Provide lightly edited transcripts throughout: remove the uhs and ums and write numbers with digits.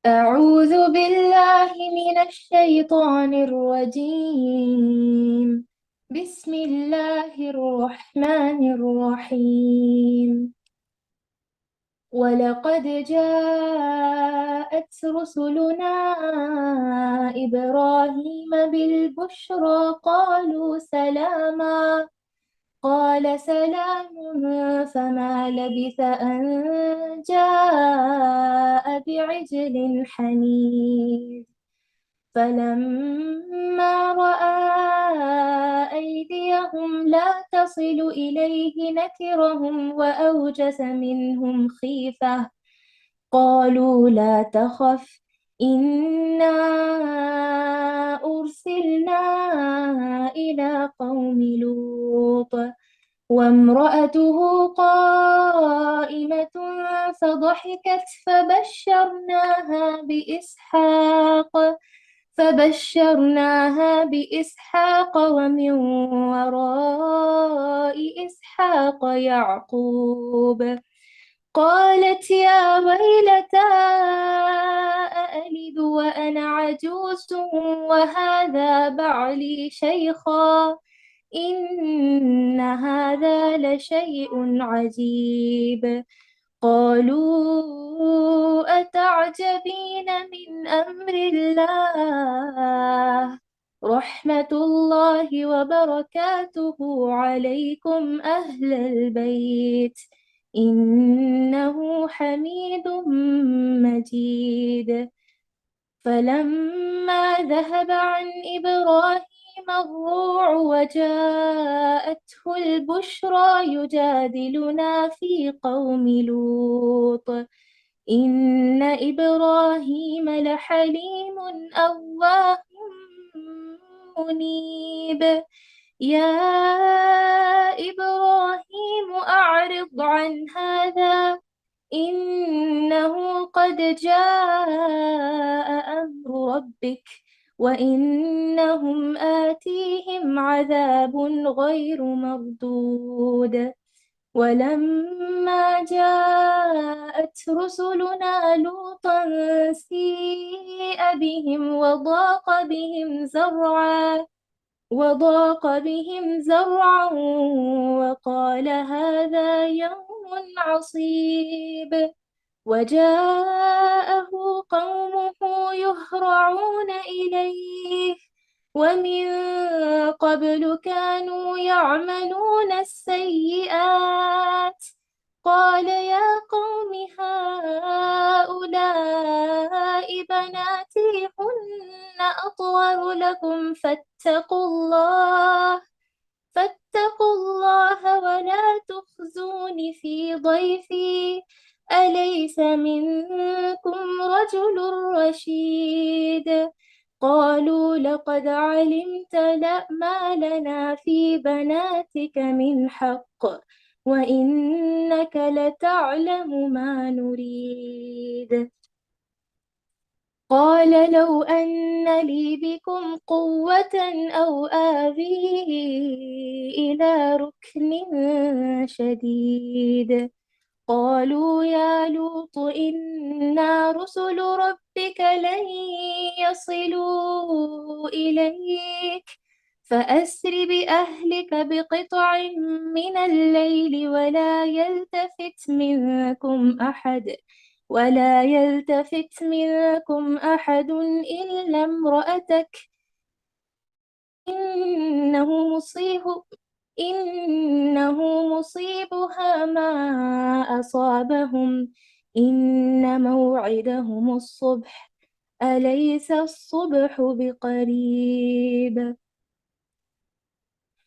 أعوذ بالله من الشيطان الرجيم. بسم الله الرحمن الرحيم. ولقد جاءت رسلنا إبراهيم بالبشرى قالوا سلاما. قال سلام فما لبث أن جاء بعجل حنيذ. فلما رأى أيديهم لا تصل إليه نكرهم وأوجس منهم خيفة. قالوا لا تخف إنا أرسلنا إلى قوم لوط وامرأته قائمة فضحكت فبشرناها بإسحاق ومن وراء إسحاق يعقوب. قالت يا ويلتى أألد وأنا عجوز وهذا بعلي شيخا إن هذا لشيء عجيب. قالوا أتعجبين من أمر الله رحمة الله وبركاته عليكم أهل البيت إنه حميد مجيد. فلما ذهب عن إبراهيم الروع وجاءته البشرى يجادلنا في قوم لوط إن إبراهيم لحليم أواه منيب. يا إبراهيم أعرض عن هذا إنه قد جاء أمر ربك وإنهم آتيهم عذاب غير مردود. ولما جاءت رسلنا لوطا سيء بهم وضاق بهم زرعا وقال هذا يوم عصيب. وجاءه قومه يهرعون إليه ومن قبل كانوا يعملون السيئات. قال يا قوم هؤلاء بناتي هن أطهر لكم فاتقوا الله ولا تخزون في ضيفي أليس منكم رجل رشيد. قالوا لقد علمت ما لنا في بناتك من حق وإنك لتعلم ما نريد. قال لو أن لي بكم قوة أو آوي إلى ركن شديد. قالوا يا لوط إنا رسل ربك لن يصلوا إليك فأسر بأهلك بقطع من الليل ولا يلتفت منكم أحد إلا امرأتك إنه مصيبها ما أصابهم إن موعدهم الصبح أليس الصبح بقريب.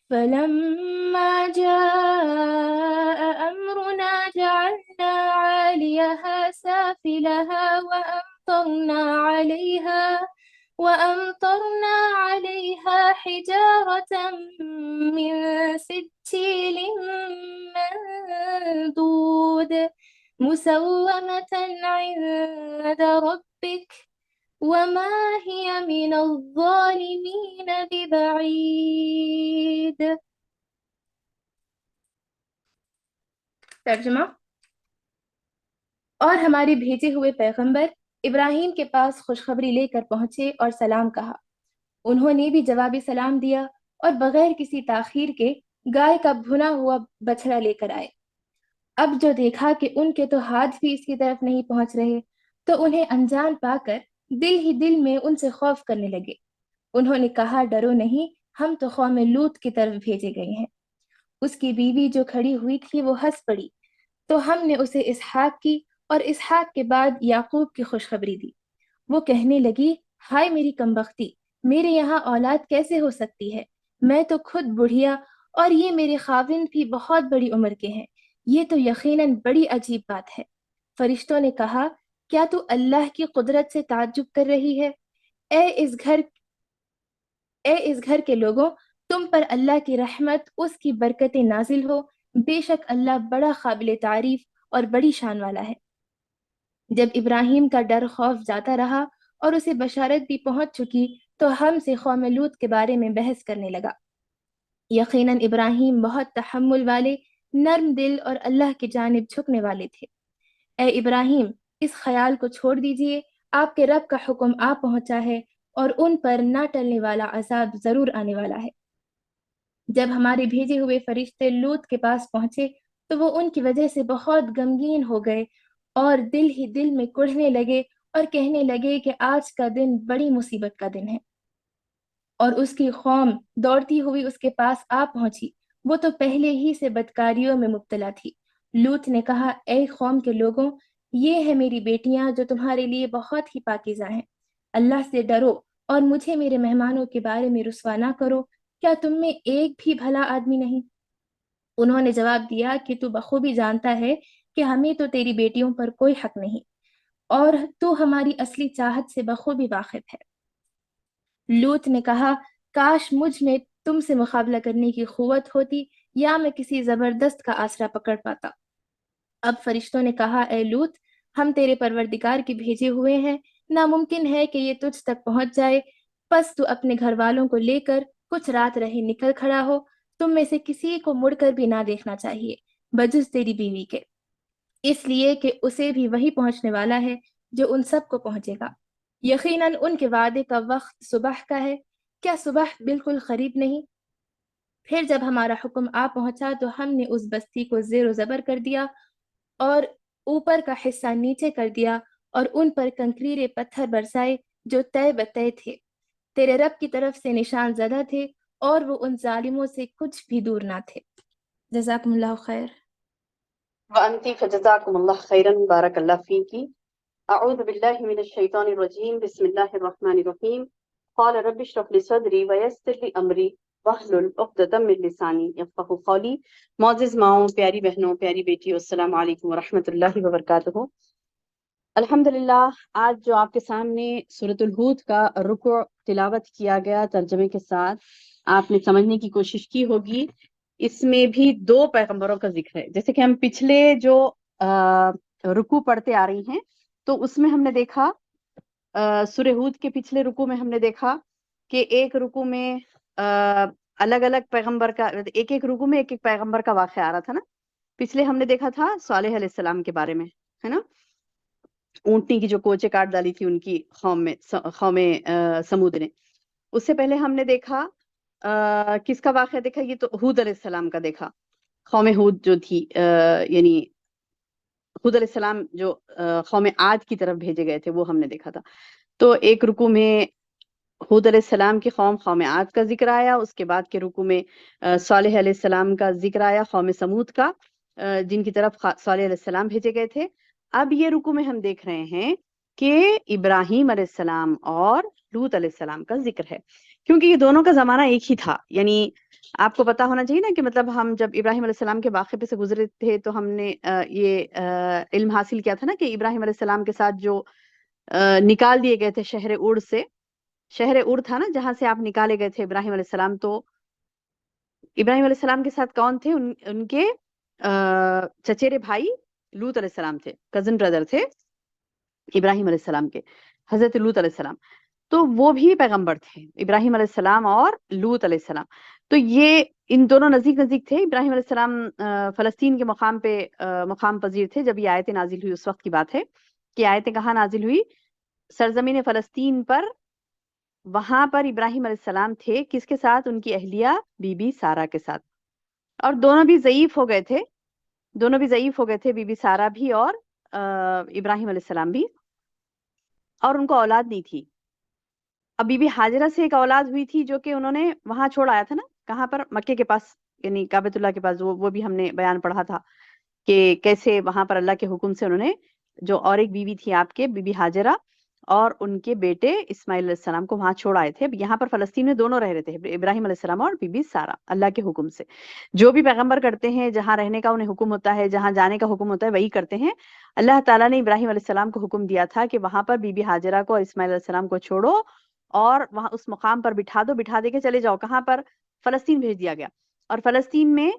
فلما جاء أمرنا جعلنا عاليها سافلها وأمطرنا عليها حجارة من سجيل منضود مسومة عند ربك وما هي من الظالمين ببعيد. ترجمہ: اور ہمارے بھیجے ہوئے پیغمبر ابراہیم کے پاس خوشخبری لے کر پہنچے اور سلام کہا۔ انہوں نے بھی جوابی سلام دیا اور بغیر کسی تاخیر کے گائے کا بھنا ہوا بچڑا لے کر آئے۔ اب جو دیکھا کہ ان کے تو ہاتھ بھی اس کی طرف نہیں پہنچ رہے، تو انہیں انجان پا کر دل ہی دل میں ان سے خوف کرنے لگے۔ انہوں نے کہا، ڈرو نہیں، ہم تو قوم لوط کی طرف بھیجے گئے ہیں۔ اس کی بیوی جو کھڑی ہوئی تھی وہ ہنس پڑی، تو ہم نے اسے اسحاق کی اور اسحاق کے بعد یعقوب کی خوشخبری دی۔ وہ کہنے لگی، ہائے میری کمبختی، میرے یہاں اولاد کیسے ہو سکتی ہے؟ میں تو خود بڑھیا اور یہ میرے خاوند بھی بہت بڑی عمر کے ہیں۔ یہ تو یقیناً بڑی عجیب بات ہے۔ فرشتوں نے کہا، کیا تو اللہ کی قدرت سے تعجب کر رہی ہے؟ اے اس گھر اے اس گھر کے لوگوں، تم پر اللہ کی رحمت، اس کی برکتیں نازل ہو۔ بے شک اللہ بڑا قابل تعریف اور بڑی شان والا ہے۔ جب ابراہیم کا ڈر خوف جاتا رہا اور اسے بشارت بھی پہنچ چکی، تو ہم سے قوم لوط کے بارے میں بحث کرنے لگا۔ یقیناً ابراہیم بہت تحمل والے، نرم دل اور اللہ کی جانب جھکنے والے تھے۔ اے ابراہیم، اس خیال کو چھوڑ دیجئے، آپ کے رب کا حکم آ پہنچا ہے اور ان پر نہ ٹلنے والا عذاب ضرور آنے والا ہے۔ جب ہمارے بھیجے ہوئے فرشتے لوط کے پاس پہنچے تو وہ ان کی وجہ سے بہت غمگین ہو گئے اور دل ہی دل میں کڑھنے لگے اور کہنے لگے کہ آج کا دن بڑی مصیبت کا دن ہے۔ اور اس کی قوم دوڑتی ہوئی اس کے پاس آ پہنچی، وہ تو پہلے ہی سے بدکاریوں میں مبتلا تھی۔ لوط نے کہا، اے قوم کے لوگوں، یہ ہے میری بیٹیاں جو تمہارے لیے بہت ہی پاکیزہ ہیں۔ اللہ سے ڈرو اور مجھے میرے مہمانوں کے بارے میں رسوا نہ کرو۔ کیا تم میں ایک بھی بھلا آدمی نہیں؟ انہوں نے جواب دیا کہ تو بخوبی جانتا ہے کہ ہمیں تو تیری بیٹیوں پر کوئی حق نہیں، اور تو ہماری اصلی چاہت سے بخوبی واقف ہے۔ لوط نے کہا، کاش مجھ میں تم سے مقابلہ کرنے کی قوت ہوتی، یا میں کسی زبردست کا آسرا پکڑ پاتا۔ اب فرشتوں نے کہا، اے لوط، ہم تیرے پروردگار کے بھیجے ہوئے ہیں، ناممکن ہے کہ یہ تجھ تک پہنچ جائے، پس تو اپنے گھر والوں کو لے کر کچھ رات رہے نکل کھڑا ہو۔ تم میں سے کسی کو مڑ کر بھی نہ دیکھنا چاہیے بجز تیری بیوی کے، اس لیے کہ اسے بھی وہی پہنچنے والا ہے جو ان سب کو پہنچے گا۔ یقیناً ان کے وعدے کا وقت صبح کا ہے، کیا صبح بالکل قریب نہیں؟ پھر جب ہمارا حکم آ پہنچا تو ہم نے اس بستی کو زیر و زبر کر دیا اور اوپر کا حصہ نیچے کر دیا اور ان پر کنکریرے پتھر برسائے جو تے بتے تھے۔ تیرے رب کی طرف سے نشان زدہ تھے اور وہ ان ظالموں سے کچھ بھی دور نہ تھے۔ جزاکم اللہ خیر۔ وانتی فجزاکم اللہ خیرا، بارک اللہ فیکی۔ اعوذ باللہ من الشیطان الرجیم، بسم اللہ الرحمن الرحیم۔ قال رب اشرح لی صدری ویسر لی امری واحلل عقدۃ من لسانی یفقہوا قولی۔ معزز ماؤں، پیاری بہنوں، پیاری بیٹیوں، السلام علیکم ورحمۃ اللہ وبرکاتہ۔ الحمدللہ، آج جو آپ کے سامنے سورۃ الہود کا رکوع تلاوت کیا گیا ترجمے کے ساتھ، آپ نے سمجھنے کی کوشش کی ہوگی، اس میں بھی دو پیغمبروں کا ذکر ہے۔ جیسے کہ ہم پچھلے جو رکوع پڑھتے آ رہی ہیں، تو اس میں ہم نے دیکھا، سورہ ہود کے پچھلے رکوع میں ہم نے دیکھا کہ ایک رکوع میں الگ الگ پیغمبر کا، ایک ایک رکوع میں ایک ایک پیغمبر کا واقعہ آ رہا تھا نا۔ پچھلے ہم نے دیکھا تھا صالح علیہ السلام کے بارے میں، ہے نا، اونٹنی کی جو کوچے کاٹ ڈالی تھی ان کی قوم سمود نے۔ اس سے پہلے ہم نے دیکھا کس کا واقعہ دیکھا، یہ تو ہود علیہ السلام کا دیکھا۔ قوم ہود جو تھی، یعنی ہود علیہ السلام جو قوم عاد کی طرف بھیجے گئے تھے، وہ ہم نے دیکھا تھا۔ تو ایک رکوع میں ہود علیہ السلام کی قوم عاد کا ذکر آیا، اس کے بعد کے رکوع میں صالح علیہ السلام کا ذکر آیا، قوم سمود کا، جن کی طرف صالح علیہ السلام بھیجے گئے تھے۔ اب یہ رکوع میں ہم دیکھ رہے ہیں کہ ابراہیم علیہ السلام اور لوط علیہ السلام کا ذکر ہے، کیونکہ یہ دونوں کا زمانہ ایک ہی تھا۔ یعنی آپ کو پتا ہونا چاہیے نا کہ مطلب ہم جب ابراہیم علیہ السلام کے واقعے پہ سے گزرے تھے تو ہم نے یہ علم حاصل کیا تھا نا کہ ابراہیم علیہ السلام کے ساتھ جو نکال دیے گئے تھے شہر اڑ سے، شہر اڑ تھا نا جہاں سے آپ نکالے گئے تھے ابراہیم علیہ السلام، تو ابراہیم علیہ السلام کے ساتھ کون تھے؟ ان کے چچیرے بھائی لوط علیہ السلام تھے، کزن بردر تھے ابراہیم علیہ السلام کے، حضرت لوط علیہ السلام۔ تو وہ بھی پیغمبر تھے، ابراہیم علیہ السلام اور لوط علیہ السلام۔ تو یہ ان دونوں نزدیک نزدیک تھے۔ ابراہیم علیہ السلام فلسطین کے مقام پہ مقام پذیر تھے جب یہ آیتیں نازل ہوئی، اس وقت کی بات ہے کہ آیتیں کہاں نازل ہوئی؟ سرزمین فلسطین پر، وہاں پر ابراہیم علیہ السلام تھے کس کے ساتھ؟ ان کی اہلیہ بی بی سارہ کے ساتھ، اور دونوں بھی ضعیف ہو گئے تھے، دونوں بھی ضعیف ہو گئے تھے، بی بی سارہ بھی اور ابراہیم علیہ السلام بھی، اور ان کو اولاد نہیں تھی۔ اب بی بی ہاجرہ سے ایک اولاد ہوئی تھی جو کہ انہوں نے وہاں چھوڑ آیا تھا نا، کہاں پر؟ مکے کے پاس، یعنی کعبۃ اللہ کے پاس، وہ بھی ہم نے بیان پڑھا تھا کہ کیسے وہاں پر اللہ کے حکم سے انہوں نے جو اور ایک بیوی تھی آپ کے، بی بی ہاجرہ، اور ان کے بیٹے اسماعیل علیہ السلام کو وہاں چھوڑ آئے تھے۔ اب یہاں پر فلسطین میں دونوں رہ رہے تھے، ابراہیم علیہ السلام اور بی بی سارہ، اللہ کے حکم سے۔ جو بھی پیغمبر کرتے ہیں، جہاں رہنے کا انہیں حکم ہوتا ہے، جہاں جانے کا حکم ہوتا ہے، وہی کرتے ہیں۔ اللہ تعالیٰ نے ابراہیم علیہ السلام کو حکم دیا تھا کہ وہاں پر بی بی ہاجرہ کو اور اسماعیل علیہ السلام کو چھوڑو اور وہاں اس مقام پر بٹھا دو، بٹھا دے کے چلے جاؤ، کہاں پر؟ فلسطین بھیج دیا گیا، اور فلسطین میں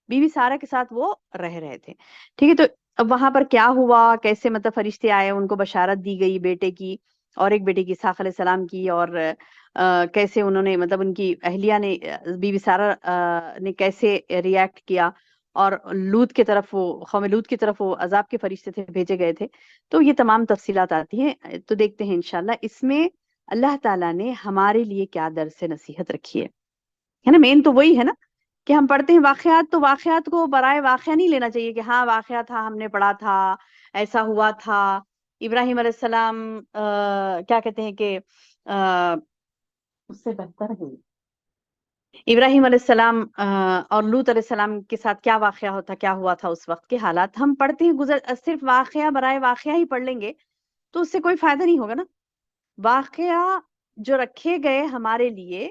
بی بی سارہ کے ساتھ وہ رہ رہے تھے۔ ٹھیک ہے، تو اب وہاں پر کیا ہوا، کیسے مطلب فرشتے آئے، ان کو بشارت دی گئی بیٹے کی، اور ایک بیٹے کی اسحاق علیہ السلام کی، اور کیسے انہوں نے مطلب ان کی اہلیہ نے، بی بی سارہ نے کیسے ریاکٹ کیا، اور لوط کی طرف، وہ قوم لوط کی طرف وہ عذاب کے فرشتے تھے، بھیجے گئے تھے۔ تو یہ تمام تفصیلات آتی ہیں، تو دیکھتے ہیں انشاءاللہ اس میں اللہ تعالیٰ نے ہمارے لیے کیا درس نصیحت رکھی ہے نا؟ مین تو وہی ہے نا کہ ہم پڑھتے ہیں واقعات، تو واقعات کو برائے واقعہ نہیں لینا چاہیے کہ ہاں واقعہ تھا، ہم نے پڑھا تھا، ایسا ہوا تھا۔ ابراہیم علیہ السلام کیا کہتے ہیں کہ اس سے بہتر ہے ابراہیم علیہ السلام اور لوط علیہ السلام کے ساتھ کیا واقعہ ہوتا، کیا ہوا تھا اس وقت کے حالات ہم پڑھتے ہیں، صرف واقعہ برائے واقعہ ہی پڑھ لیں گے تو اس سے کوئی فائدہ نہیں ہوگا نا۔ واقعہ جو رکھے گئے ہمارے لیے،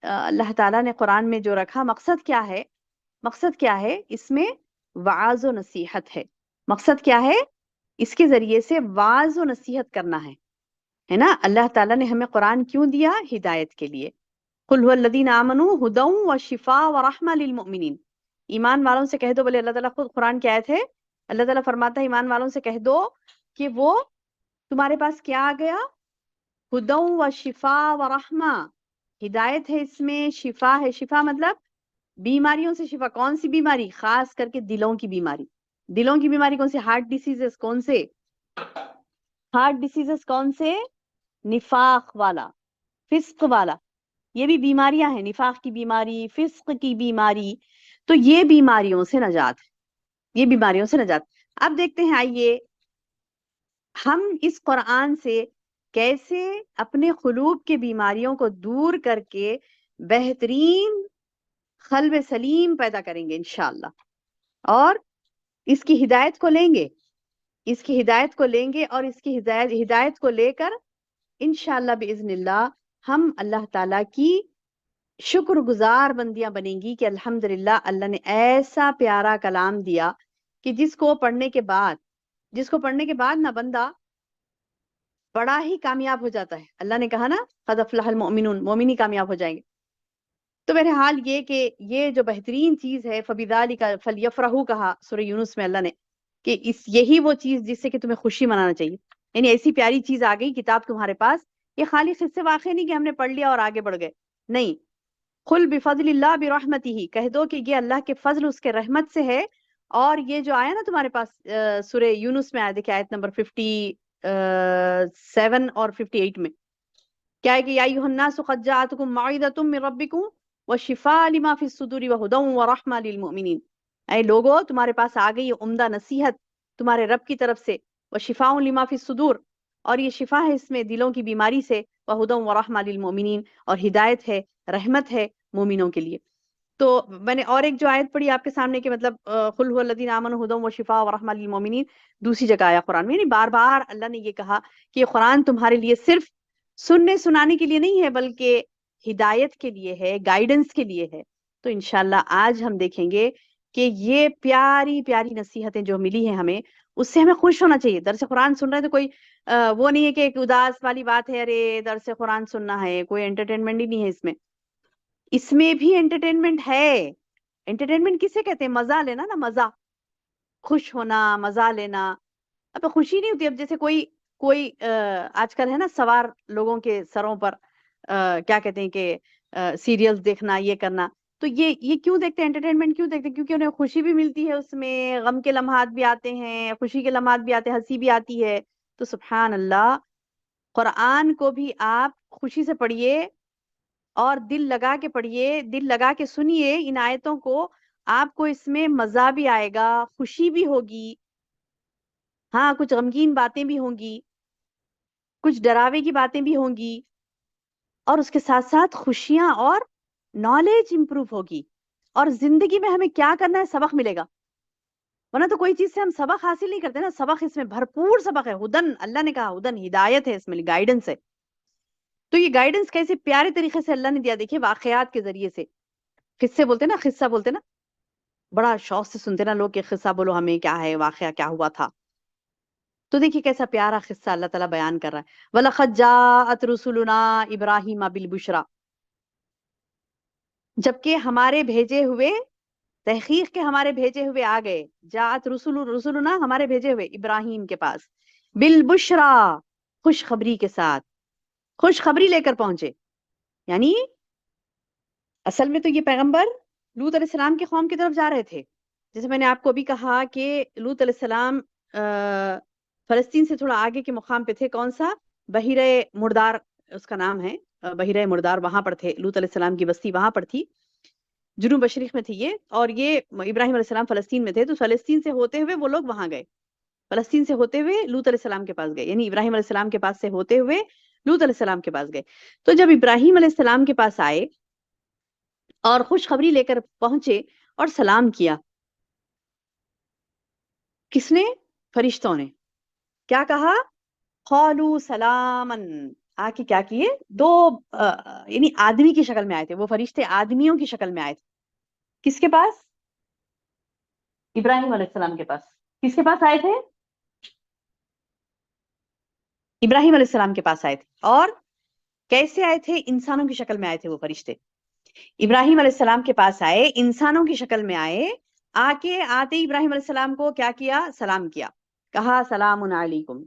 اللہ تعالیٰ نے قرآن میں جو رکھا، مقصد کیا ہے؟ مقصد کیا ہے؟ اس میں وعظ و نصیحت ہے۔ مقصد کیا ہے؟ اس کے ذریعے سے وعظ و نصیحت کرنا ہے نا۔ اللہ تعالیٰ نے ہمیں قرآن کیوں دیا؟ ہدایت کے لیے۔ قل هو الذین آمنوا ھدی وشفاء ورحمۃ للمؤمنین، ایمان والوں سے کہہ دو، بولے اللہ تعالیٰ خود قرآن کی آیت ہے، اللہ تعالیٰ فرماتا ہے ایمان والوں سے کہہ دو کہ وہ تمہارے پاس کیا آ گیا؟ ھدی وشفاء ورحمہ، ہدایت ہے اس میں، شفا ہے۔ شفا مطلب بیماریوں سے شفا۔ کون سی بیماری؟ خاص کر کے دلوں کی بیماری۔ دلوں کی بیماری کون سی؟ ہارٹ ڈیسیزز کون سے؟ ہارٹ ڈیسیزز کون سے؟ نفاق والا، فسق والا، یہ بھی بیماریاں ہیں، نفاق کی بیماری، فسق کی بیماری، تو یہ بیماریوں سے نجات ہے، یہ بیماریوں سے نجات۔ اب دیکھتے ہیں، آئیے ہم اس قرآن سے کیسے اپنے قلوب کے بیماریوں کو دور کر کے بہترین قلب سلیم پیدا کریں گے انشاءاللہ، اور اس کی ہدایت کو لیں گے، اس کی ہدایت کو لیں گے، اور اس کی ہدایت کو لے کر انشاءاللہ باذن اللہ ہم اللہ تعالیٰ کی شکر گزار بندیاں بنیں گی کہ الحمدللہ اللہ نے ایسا پیارا کلام دیا کہ جس کو پڑھنے کے بعد نہ بندہ بڑا ہی کامیاب ہو جاتا ہے۔ اللہ نے کہا نا قد افلح المؤمنون، مومن ہی کامیاب ہو جائیں گے۔ تو بہرحال یہ کہ یہ جو بہترین چیز ہے، فبذالک فلیفرحوا کہا سورہ یونس میں اللہ نے، کہ یہی وہ چیز جس سے کہ تمہیں خوشی منانا چاہیے، یعنی ایسی پیاری چیز آ گئی کتاب تمہارے پاس، یہ خالی قصے واقع نہیں کہ ہم نے پڑھ لیا اور آگے بڑھ گئے، نہیں۔ قل بفضل اللہ برحمتہ، کہہ دو کہ یہ اللہ کے فضل، اس کے رحمت سے ہے۔ اور یہ جو آیا نا تمہارے پاس سورہ یونس میں آیا، دیکھیں آیت نمبر 57 اور 58 میں کیا ہے کہ یا ایھا الناس قد جاءتکم موعظۃ من ربکم وشفاء لما فی الصدور وہدی ورحمۃ للمؤمنین، اے لوگو تمہارے پاس آ گئی عمدہ نصیحت تمہارے رب کی طرف سے، وشفاء لما فی الصدور، اور یہ شفا ہے اس میں دلوں کی بیماری سے، وہدی ورحمۃ للمؤمنین، اور ہدایت ہے، رحمت ہے مومنوں کے لیے۔ تو میں نے اور ایک جو آیت پڑھی آپ کے سامنے کہ مطلب قل هو الذین آمنوا ھدی وشفاء ورحمۃ للمؤمنین، دوسری جگہ آیا قرآن میں، یعنی بار بار اللہ نے یہ کہا کہ یہ قرآن تمہارے لیے صرف سننے سنانے کے لیے نہیں ہے، بلکہ ہدایت کے لیے ہے، گائیڈنس کے لیے ہے۔ تو انشاءاللہ آج ہم دیکھیں گے کہ یہ پیاری پیاری نصیحتیں جو ملی ہیں ہمیں، اس سے ہمیں خوش ہونا چاہیے۔ درس قرآن سن رہے ہیں تو کوئی وہ نہیں ہے کہ ایک اداس والی بات ہے، ارے درس قرآن سننا ہے، کوئی انٹرٹینمنٹ ہی نہیں ہے اس میں۔ اس میں بھی انٹرٹینمنٹ ہے۔ انٹرٹینمنٹ کسے کہتے ہیں؟ مزہ لینا نا، مزہ، خوش ہونا، مزہ لینا۔ اب خوشی نہیں ہوتی، اب جیسے کوئی آج کل ہے نا سوار لوگوں کے سروں پر کیا کہتے ہیں کہ سیریلز دیکھنا، یہ کرنا، تو یہ کیوں دیکھتے ہیں؟ انٹرٹینمنٹ کیوں دیکھتے ہیں؟ کیونکہ انہیں خوشی بھی ملتی ہے، اس میں غم کے لمحات بھی آتے ہیں، خوشی کے لمحات بھی آتے ہیں، ہنسی بھی آتی ہے۔ تو سبحان اللہ، قرآن کو بھی آپ خوشی سے پڑھیے اور دل لگا کے پڑھیے، دل لگا کے سنیے ان آیتوں کو، آپ کو اس میں مزہ بھی آئے گا، خوشی بھی ہوگی، ہاں کچھ غمگین باتیں بھی ہوں گی، کچھ ڈراوے کی باتیں بھی ہوں گی، اور اس کے ساتھ ساتھ خوشیاں اور نالج امپروو ہوگی، اور زندگی میں ہمیں کیا کرنا ہے سبق ملے گا، ورنہ تو کوئی چیز سے ہم سبق حاصل نہیں کرتے نا، سبق اس میں بھرپور سبق ہے، ہدن، اللہ نے کہا ہدن، ہدایت ہے اس میں، گائیڈنس ہے. تو یہ گائیڈنس کیسے پیارے طریقے سے اللہ نے دیا، دیکھیے واقعات کے ذریعے سے، قصے بولتے نا، قصہ بولتے نا، بڑا شوق سے سنتے نا لوگ کہ قصہ بولو ہمیں، کیا ہے واقعہ، کیا ہوا تھا. تو دیکھیے کیسا پیارا قصہ اللہ تعالیٰ بیان کر رہا ہے. وَلَقَدْ جَاءَتْ رُسُلُنَا إِبْرَاهِيمَ بِالْبُشْرَى، جبکہ ہمارے بھیجے ہوئے، تحقیق کے ہمارے بھیجے ہوئے آ گئے، جاءت رسولنا، ہمارے بھیجے ہوئے ابراہیم کے پاس، بالبشرا، خوشخبری کے ساتھ، خوشخبری لے کر پہنچے. یعنی اصل میں تو یہ پیغمبر لوط علیہ السلام کے قوم کی طرف جا رہے تھے. جیسے میں نے آپ کو ابھی کہا کہ لوط علیہ السلام فلسطین سے تھوڑا آگے کے مقام پہ تھے، کون سا؟ بحیرہ مردار اس کا نام ہے، بحیرہ مردار، وہاں پر تھے لوط علیہ السلام کی بستی، وہاں پر تھی، جنوب مشرق میں تھی یہ. اور یہ ابراہیم علیہ السلام فلسطین میں تھے، تو فلسطین سے ہوتے ہوئے وہ لوگ وہاں گئے، فلسطین سے ہوتے ہوئے لوط علیہ السلام کے پاس گئے، یعنی ابراہیم علیہ السلام کے پاس سے ہوتے ہوئے لوط علیہ السلام کے پاس گئے. تو جب ابراہیم علیہ السلام کے پاس آئے اور خوشخبری لے کر پہنچے اور سلام کیا، کس نے؟ فرشتوں نے. کیا کہا؟ قالوا سلامن، آ کے کیا کیے؟ دو یعنی آدمی کی شکل میں آئے تھے وہ فرشتے، آدمیوں کی شکل میں آئے تھے. کس کے پاس؟ ابراہیم علیہ السلام کے پاس. کس کے پاس آئے تھے؟ ابراہیم علیہ السلام کے پاس آئے تھے. اور کیسے آئے تھے؟ انسانوں کی شکل میں آئے تھے وہ فرشتے. ابراہیم علیہ السلام کے پاس آئے، انسانوں کی شکل میں آئے، آ کے آتے ابراہیم علیہ السلام کو کیا کیا؟ سلام کیا، کہا سلام علیکم،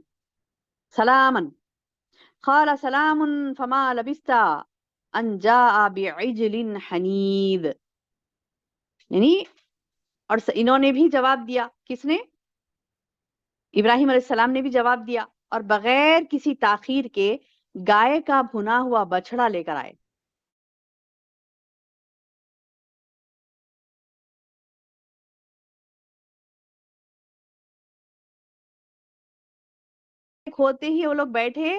سلامن. قال سلام فما لبثت ان جاء بعجل حنیذ. یعنی اور انہوں نے بھی جواب دیا، کس نے؟ ابراہیم علیہ السلام نے بھی جواب دیا، اور بغیر کسی تاخیر کے گائے کا بھنا ہوا بچڑا لے کر آئے. ہوتے ہی وہ لوگ بیٹھے،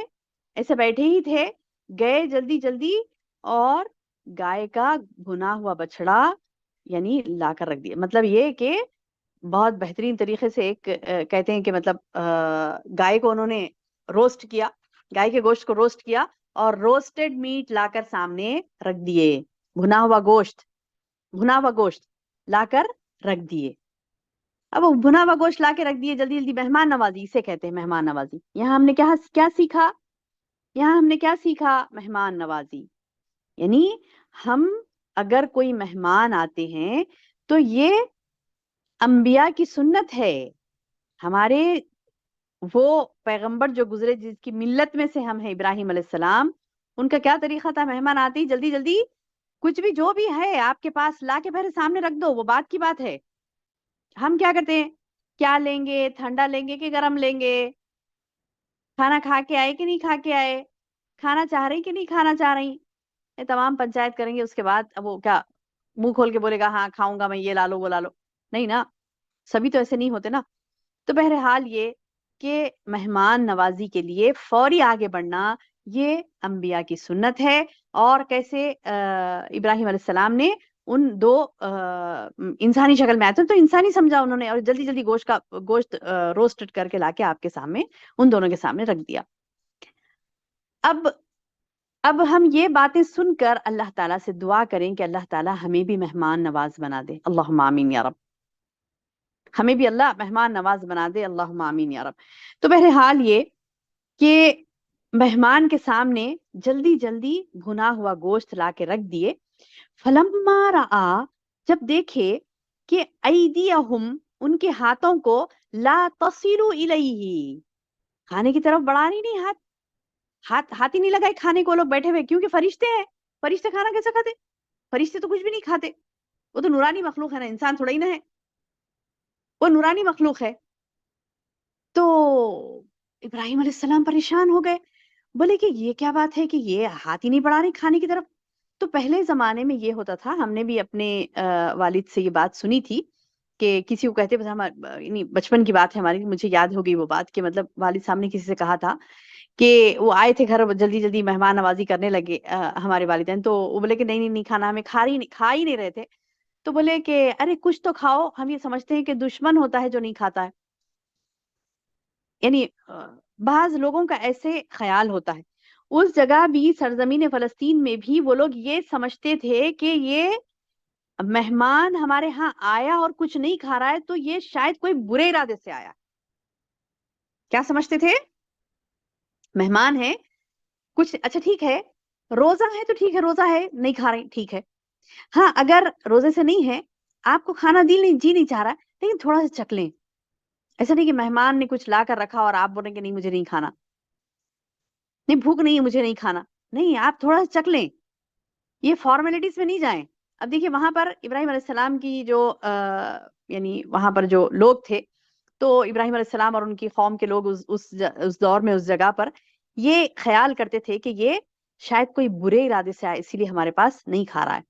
ایسے بیٹھے ہی تھے، گئے جلدی جلدی اور گائے کا بھنا ہوا بچڑا یعنی لا کر رکھ دیا. مطلب یہ کہ بہت بہترین طریقے سے ایک کہتے ہیں کہ مطلب گائے کو انہوں نے روسٹ کیا، گائے کے گوشت کو روسٹ کیا اور روسٹڈ میٹ لا کر سامنے رکھ دیے، بھنا ہوا گوشت، بھنا ہوا گوشت لا کر رکھ دیے. اب وہ بھنا ہوا گوشت لا کے رکھ دیے جلدی جلدی، مہمان نوازی اسے کہتے ہیں، مہمان نوازی. یہاں ہم نے کیا سیکھا؟ یہاں ہم نے کیا سیکھا؟ مہمان نوازی. یعنی ہم اگر کوئی مہمان آتے ہیں تو یہ انبیاء کی سنت ہے. ہمارے وہ پیغمبر جو گزرے، جس کی ملت میں سے ہم ہیں، ابراہیم علیہ السلام، ان کا کیا طریقہ تھا؟ مہمان آتے ہی جلدی جلدی کچھ بھی جو بھی ہے آپ کے پاس لا کے پہلے سامنے رکھ دو، وہ بات کی بات ہے. ہم کیا کرتے ہیں؟ کیا لیں گے؟ ٹھنڈا لیں گے کہ گرم لیں گے؟ کھانا کھا کے آئے کہ نہیں کھا کے آئے؟ کھانا چاہ رہی کہ نہیں کھانا چاہ رہی؟ یہ تمام پنچایت کریں گے. اس کے بعد اب وہ کیا منہ کھول کے بولے گا ہاں کھاؤں گا میں، یہ لا لو وہ لا لو؟ نہیں نا، سبھی تو ایسے نہیں ہوتے نا. تو بہرحال یہ کہ مہمان نوازی کے لیے فوری آگے بڑھنا یہ انبیاء کی سنت ہے. اور کیسے ابراہیم علیہ السلام نے ان دو انسانی شکل میں آئے تھے تو انسانی سمجھا انہوں نے، اور جلدی جلدی گوشت روسٹ کر کے لا کے آپ کے سامنے، ان دونوں کے سامنے رکھ دیا. اب ہم یہ باتیں سن کر اللہ تعالیٰ سے دعا کریں کہ اللہ تعالیٰ ہمیں بھی مہمان نواز بنا دے. اللہم آمین یا رب. ہمیں بھی اللہ مہمان نواز بنا دے، اللہم آمین یا رب. تو بہرحال یہ کہ مہمان کے سامنے جلدی جلدی بھنا ہوا گوشت لا کے رکھ دیے. فلما رآ، جب دیکھے کہ ایدیہم، ان کے ہاتھوں کو، لا تصل الیہ، کھانے کی طرف بڑھا نہیں ہاتھ ہی نہیں لگائے کھانے کو لوگ بیٹھے ہوئے، کیونکہ فرشتے ہیں، فرشتے کھانا کیسا کھاتے؟ فرشتے تو کچھ بھی نہیں کھاتے، وہ تو نورانی مخلوق ہے نا، انسان تھوڑا ہی نہ ہے، وہ نورانی مخلوق ہے. تو ابراہیم علیہ السلام پریشان ہو گئے، بولے کہ یہ کیا بات ہے کہ یہ ہاتھ ہی نہیں بڑھا رہے کھانے کی طرف. تو پہلے زمانے میں یہ ہوتا تھا, ہم نے بھی اپنے والد سے یہ بات سنی تھی کہ کسی کو کہتے, یعنی بچپن کی بات ہے ہماری, مجھے یاد ہو گئی وہ بات, کہ مطلب والد صاحب نے کسی سے کہا تھا کہ وہ آئے تھے گھر, جلدی جلدی مہمان نوازی کرنے لگے ہمارے والدین, تو وہ بولے کہ نہیں نہیں کھانا, ہمیں کھا ہی نہیں رہے تھے. تو بولے کہ ارے کچھ تو کھاؤ, ہم یہ سمجھتے ہیں کہ دشمن ہوتا ہے جو نہیں کھاتا ہے. یعنی بعض لوگوں کا ایسے خیال ہوتا ہے. اس جگہ بھی سرزمین فلسطین میں بھی وہ لوگ یہ سمجھتے تھے کہ یہ مہمان ہمارے ہاں آیا اور کچھ نہیں کھا رہا ہے تو یہ شاید کوئی برے ارادے سے آیا. کیا سمجھتے تھے؟ مہمان ہے, کچھ اچھا ٹھیک ہے, روزہ ہے تو ٹھیک ہے, روزہ ہے نہیں کھا رہے ٹھیک ہے. ہاں اگر روزے سے نہیں ہے, آپ کو کھانا جی نہیں چاہ رہا, لیکن تھوڑا سا چک لیں. ایسا نہیں کہ مہمان نے کچھ لا کر رکھا اور آپ بولیں کہ نہیں مجھے نہیں کھانا, نہیں بھوک نہیں ہے مجھے نہیں کھانا. نہیں, آپ تھوڑا سا چک لیں, یہ فارمیلٹیز میں نہیں جائیں. اب دیکھیے وہاں پر ابراہیم علیہ السلام کی جو یعنی وہاں پر جو لوگ تھے, تو ابراہیم علیہ السلام اور ان کی قوم کے لوگ اس دور میں اس جگہ پر یہ خیال کرتے تھے کہ یہ شاید کوئی برے ارادے سے آئے, اسی لیے ہمارے پاس نہیں کھا رہا ہے.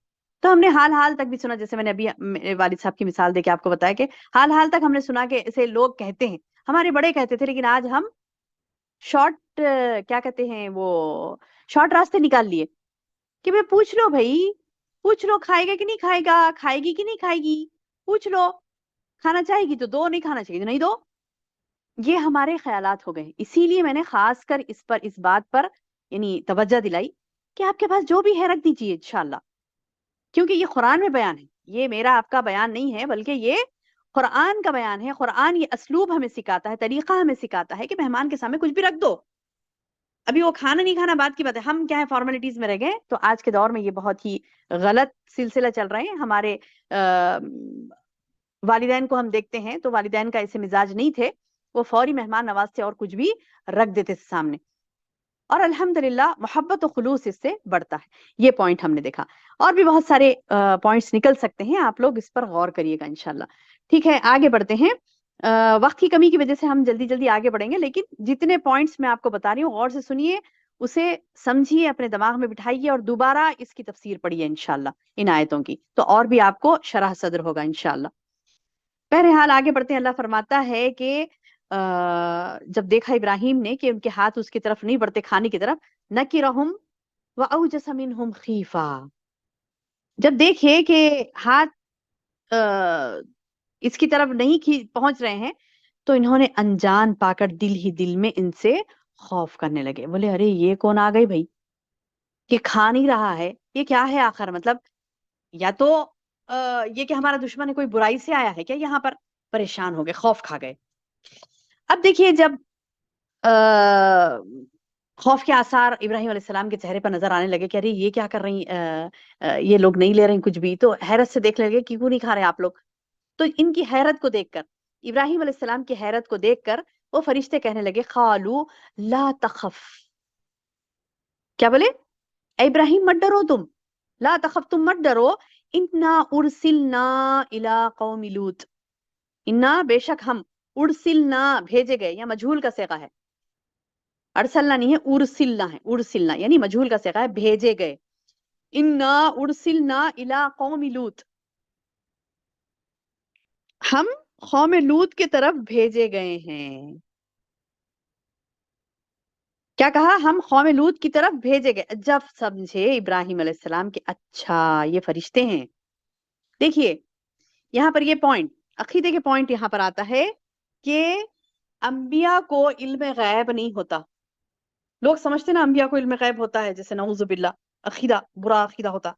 تو ہم نے حال تک بھی سنا, جیسے میں نے ابھی میرے والد صاحب کی مثال دے کے آپ کو بتایا کہ حال تک ہم نے سنا کہ ایسے لوگ کہتے ہیں, ہمارے بڑے کہتے تھے, لیکن آج ہم شارٹ کیا کہتے ہیں وہ شارٹ راستے نکال لیے کہ بھائی پوچھ لو, پوچھ لو کھائے گا کہ نہیں کھائے گا, کھائے گی کہ نہیں کھائے گی, پوچھ لو, کھانا چاہے گی تو دو, نہیں کھانا چاہیے تو نہیں دو. یہ ہمارے خیالات ہو گئے. اسی لیے میں نے خاص کر اس بات پر یعنی توجہ دلائی کہ آپ کے پاس جو بھی ہے رکھ دیجیے انشاءاللہ, کیونکہ یہ قرآن میں بیان ہے, یہ میرا آپ کا بیان نہیں ہے, بلکہ یہ قرآن کا بیان ہے. قرآن یہ اسلوب ہمیں سکھاتا ہے, طریقہ ہمیں سکھاتا ہے کہ مہمان کے سامنے کچھ بھی رکھ دو. ابھی وہ کھانا نہیں کھانا بات کی بات ہے, ہم کیا ہے فارمیلٹیز میں رہ گئے. تو آج کے دور میں یہ بہت ہی غلط سلسلہ چل رہے ہیں. ہمارے والدین کو ہم دیکھتے ہیں تو والدین کا ایسے مزاج نہیں تھے, وہ فوری مہمان نواز تھے اور کچھ بھی رکھ دیتے تھے سامنے, اور الحمدللہ محبت و خلوص اس سے بڑھتا ہے. یہ پوائنٹ ہم نے دیکھا, اور بھی بہت سارے پوائنٹس نکل سکتے ہیں, آپ لوگ اس پر غور کریے گا انشاءاللہ. ٹھیک ہے, آگے بڑھتے ہیں. وقت کی کمی کی وجہ سے ہم جلدی جلدی آگے بڑھیں گے, لیکن جتنے پوائنٹس میں آپ کو بتا رہی ہوں غور سے سنیے, اسے سمجھیے, اپنے دماغ میں بٹھائیے اور دوبارہ اس کی تفسیر پڑھیے انشاءاللہ ان آیتوں کی, تو اور بھی آپ کو شرح صدر ہوگا انشاءاللہ. بہرحال آگے بڑھتے ہیں. اللہ فرماتا ہے کہ جب دیکھا ابراہیم نے کہ ان کے ہاتھ اس کی طرف نہیں بڑھتے کھانے کی طرف, نکرہم وأوجس منہم خیفہ, جب دیکھے کہ ہاتھ اس کی طرف نہیں پہنچ رہے ہیں, تو انہوں نے انجان پا کر دل ہی دل میں ان سے خوف کرنے لگے. بولے ارے یہ کون آ گئی بھائی, یہ کھا نہیں رہا ہے, یہ کیا ہے آخر, مطلب یا تو یہ کہ ہمارا دشمن ہے, کوئی برائی سے آیا ہے کیا یہاں پر. پریشان ہو گئے, خوف کھا گئے. اب دیکھیے جب خوف کے آثار ابراہیم علیہ السلام کے چہرے پر نظر آنے لگے کہ ارے یہ کیا کر رہی یہ لوگ نہیں لے رہے ہیں کچھ بھی, تو حیرت سے دیکھ لگے کیوں نہیں کھا رہے آپ لوگ. تو ان کی حیرت کو دیکھ کر, ابراہیم علیہ السلام کی حیرت کو دیکھ کر وہ فرشتے کہنے لگے قالوا لا تخف, کیا بولے, اے ابراہیم مت ڈرو تم, لا تخف تم مت ڈرو, انا ارسلنا الی قوم لوط, انا بے شک ہم, ارسلنا بھیجے گئے, یا مجہول کا صیغہ ہے, ارسلنا نہیں ہے ارسلنا ہے, ارسلنا یعنی مجہول کا صیغہ ہے بھیجے گئے. انا ارسلنا الی قوم لوط, ہم قوم لوط کی طرف بھیجے گئے ہیں. کیا کہا, ہم قوم لوط کی طرف بھیجے گئے. جب سمجھے ابراہیم علیہ السلام کہ اچھا یہ فرشتے ہیں. دیکھیے یہاں پر یہ پوائنٹ, عقیدے کے پوائنٹ یہاں پر آتا ہے کہ انبیاء کو علم غیب نہیں ہوتا. لوگ سمجھتے نا انبیاء کو علم غیب ہوتا ہے, جیسے نعوذ باللہ عقیدہ, برا عقیدہ ہوتا,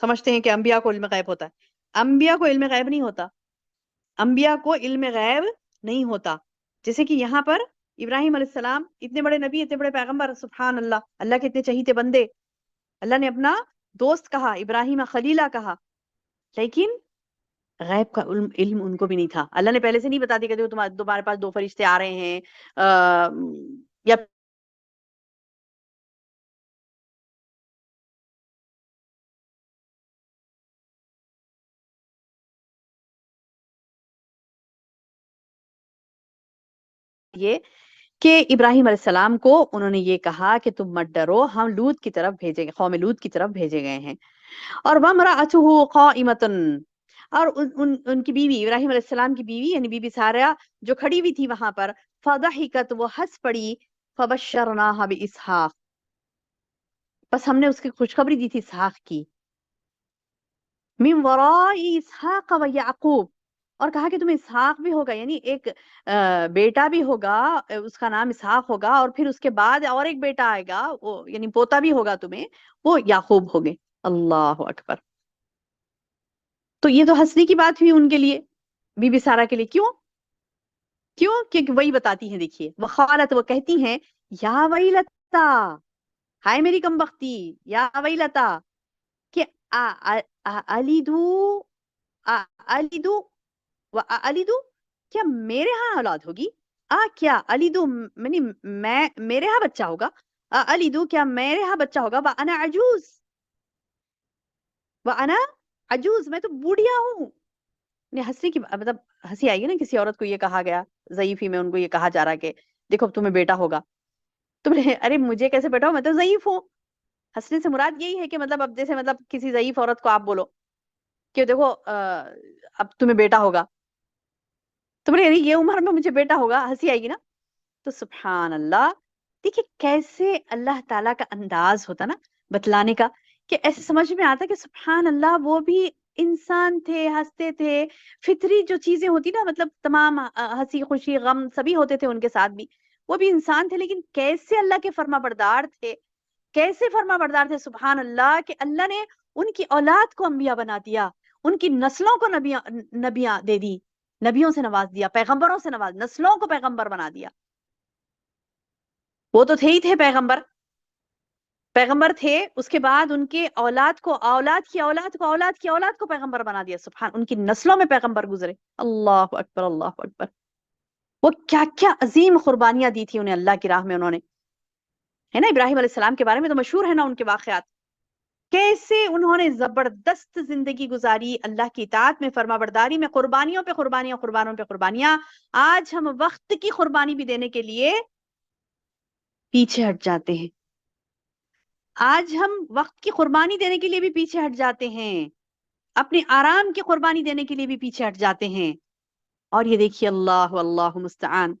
سمجھتے ہیں کہ انبیاء کو علم غیب ہوتا ہے. انبیاء کو علم غیب نہیں ہوتا, انبیاء کو علم غیب نہیں ہوتا. جیسے کہ یہاں پر ابراہیم علیہ السلام اتنے بڑے نبی, اتنے بڑے پیغمبر, سبحان اللہ, اللہ کے اتنے چہیتے بندے, اللہ نے اپنا دوست کہا, ابراہیم خلیلہ کہا, لیکن غیب کا علم ان کو بھی نہیں تھا. اللہ نے پہلے سے نہیں بتا دیا کہ تمہارے پاس دو فرشتے آ رہے ہیں, یا یہ کہ ابراہیم علیہ السلام کو انہوں نے یہ کہا کہ تم مت ڈرو، ہم لوط کی طرف بھیجے گئے، قوم لوط کی طرف بھیجے گئے ہیں. اور وامرأتہ قائمۃ، اور ان کی بیوی، ابراہیم علیہ السلام کی بیوی یعنی بی بی سارہ جو کھڑی ہوئی تھی وہاں پر، فضحکت، وہ ہنس پڑی، فبشرناہا باسحاق، بس ہم نے اس کی خوشخبری دی تھی اسحاق کی، من وراء اسحاق و یعقوب، اور کہا کہ تمہیں اسحاق بھی ہوگا، یعنی ایک بیٹا بھی ہوگا، اس کا نام اسحاق ہوگا، اور پھر اس کے بعد اور ایک بیٹا آئے گا، وہ یعنی پوتا بھی ہوگا تمہیں، وہ یعقوب ہوگے. اللہ اکبر. تو یہ تو ہنسنے کی بات ہوئی ان کے لیے، بی بی سارہ کے لیے. کیوں؟ کیونکہ وہی بتاتی ہیں، دیکھیے، وقالت، وہ کہتی ہیں، یا ویلتا، ہائے میری کمبختی، یا ویلتا، کہ الیدو، الیدو و الیدو، کیا میرے ہاں اولاد ہوگی؟ کیا الیدو، یعنی میں، میرے ہاں بچہ ہوگا، الیدو، کیا میرے ہاں بچہ ہوگا، وانا عجوز، وانا عجوز، میں تو بوڑھیا ہوں. ہنسی کی مطلب ہنسی آئی ہے نا، کسی عورت کو یہ کہا گیا، ضعیفی میں ان کو یہ کہا جا رہا کہ دیکھو تمہیں بیٹا ہوگا، تم نے، ارے مجھے کیسے بیٹا ہو، میں تو ضعیف ہوں. ہنسنے سے مراد یہی ہے کہ مطلب اب جیسے مطلب کسی ضعیف عورت کو آپ بولو کہ دیکھو اب تمہیں بیٹا ہوگا، تم نے یہ عمر میں مجھے بیٹا ہوگا، ہنسی آئے گی نا. تو سبحان اللہ، دیکھیے کیسے اللہ تعالیٰ کا انداز ہوتا نا بتلانے کا، کہ ایسے سمجھ میں آتا کہ سبحان اللہ، وہ بھی انسان تھے، ہنستے تھے، فطری جو چیزیں ہوتی نا، مطلب تمام ہنسی خوشی غم سبھی ہوتے تھے ان کے ساتھ بھی، وہ بھی انسان تھے، لیکن کیسے اللہ کے فرما بردار تھے، کیسے فرما بردار تھے. سبحان اللہ، کہ اللہ نے ان کی اولاد کو انبیاء بنا دیا، ان کی نسلوں کو نبیاں دے دی، نبیوں سے نواز دیا، پیغمبروں سے نواز، نسلوں کو پیغمبر بنا دیا. وہ تو تھے ہی تھے پیغمبر، پیغمبر تھے، اس کے بعد ان کے اولاد کو، اولاد کی اولاد کو، اولاد کی اولاد کو پیغمبر بنا دیا. سبحان، ان کی نسلوں میں پیغمبر گزرے. اللہ اکبر، اللہ اکبر. وہ کیا کیا عظیم قربانیاں دی تھی انہیں اللہ کی راہ میں انہوں نے، ہے نا. ابراہیم علیہ السلام کے بارے میں تو مشہور ہے نا ان کے واقعات، کیسے انہوں نے زبردست زندگی گزاری اللہ کی اطاعت میں، فرما برداری میں، قربانیوں پہ قربانیاں، قربانوں پہ قربانیاں. آج ہم وقت کی قربانی بھی دینے کے لیے پیچھے ہٹ جاتے ہیں، آج ہم وقت کی قربانی دینے کے لیے بھی پیچھے ہٹ جاتے ہیں، اپنے آرام کی قربانی دینے کے لیے بھی پیچھے ہٹ جاتے ہیں. اور یہ دیکھیے، اللہ اللہ مستعان،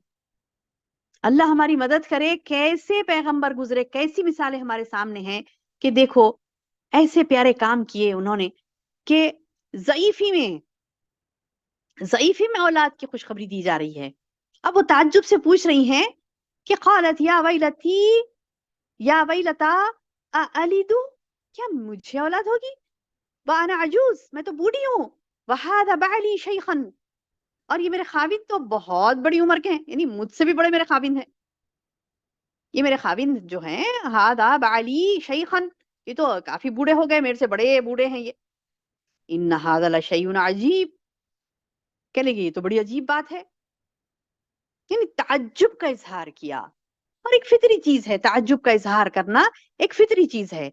اللہ ہماری مدد کرے، کیسے پیغمبر گزرے، کیسی مثالیں ہمارے سامنے ہیں کہ دیکھو ایسے پیارے کام کیے انہوں نے، کہ ضعیفی میں اولاد کی خوشخبری دی جا رہی ہے. اب وہ تعجب سے پوچھ رہی ہیں کہ قالت یا ویلتی، یا ویلتا الیدو، کیا مجھے اولاد ہوگی، وانا عجوز، میں تو بوڑھی ہوں، وہذا بعلی شیخا، اور یہ میرے خاوند تو بہت بڑی عمر کے ہیں، یعنی مجھ سے بھی بڑے میرے خاوند ہیں، یہ میرے خاوند جو ہیں، ہذا بعلی شیخا، یہ تو کافی بوڑھے ہو گئے، میرے سے بڑے بوڑھے ہیں یہ. ان ھذا لشیء عجیب، کہنے لگے یہ تو بڑی عجیب بات ہے، یعنی تعجب کا اظہار کیا. اور ایک فطری چیز ہے تعجب کا اظہار کرنا، ایک فطری چیز ہے.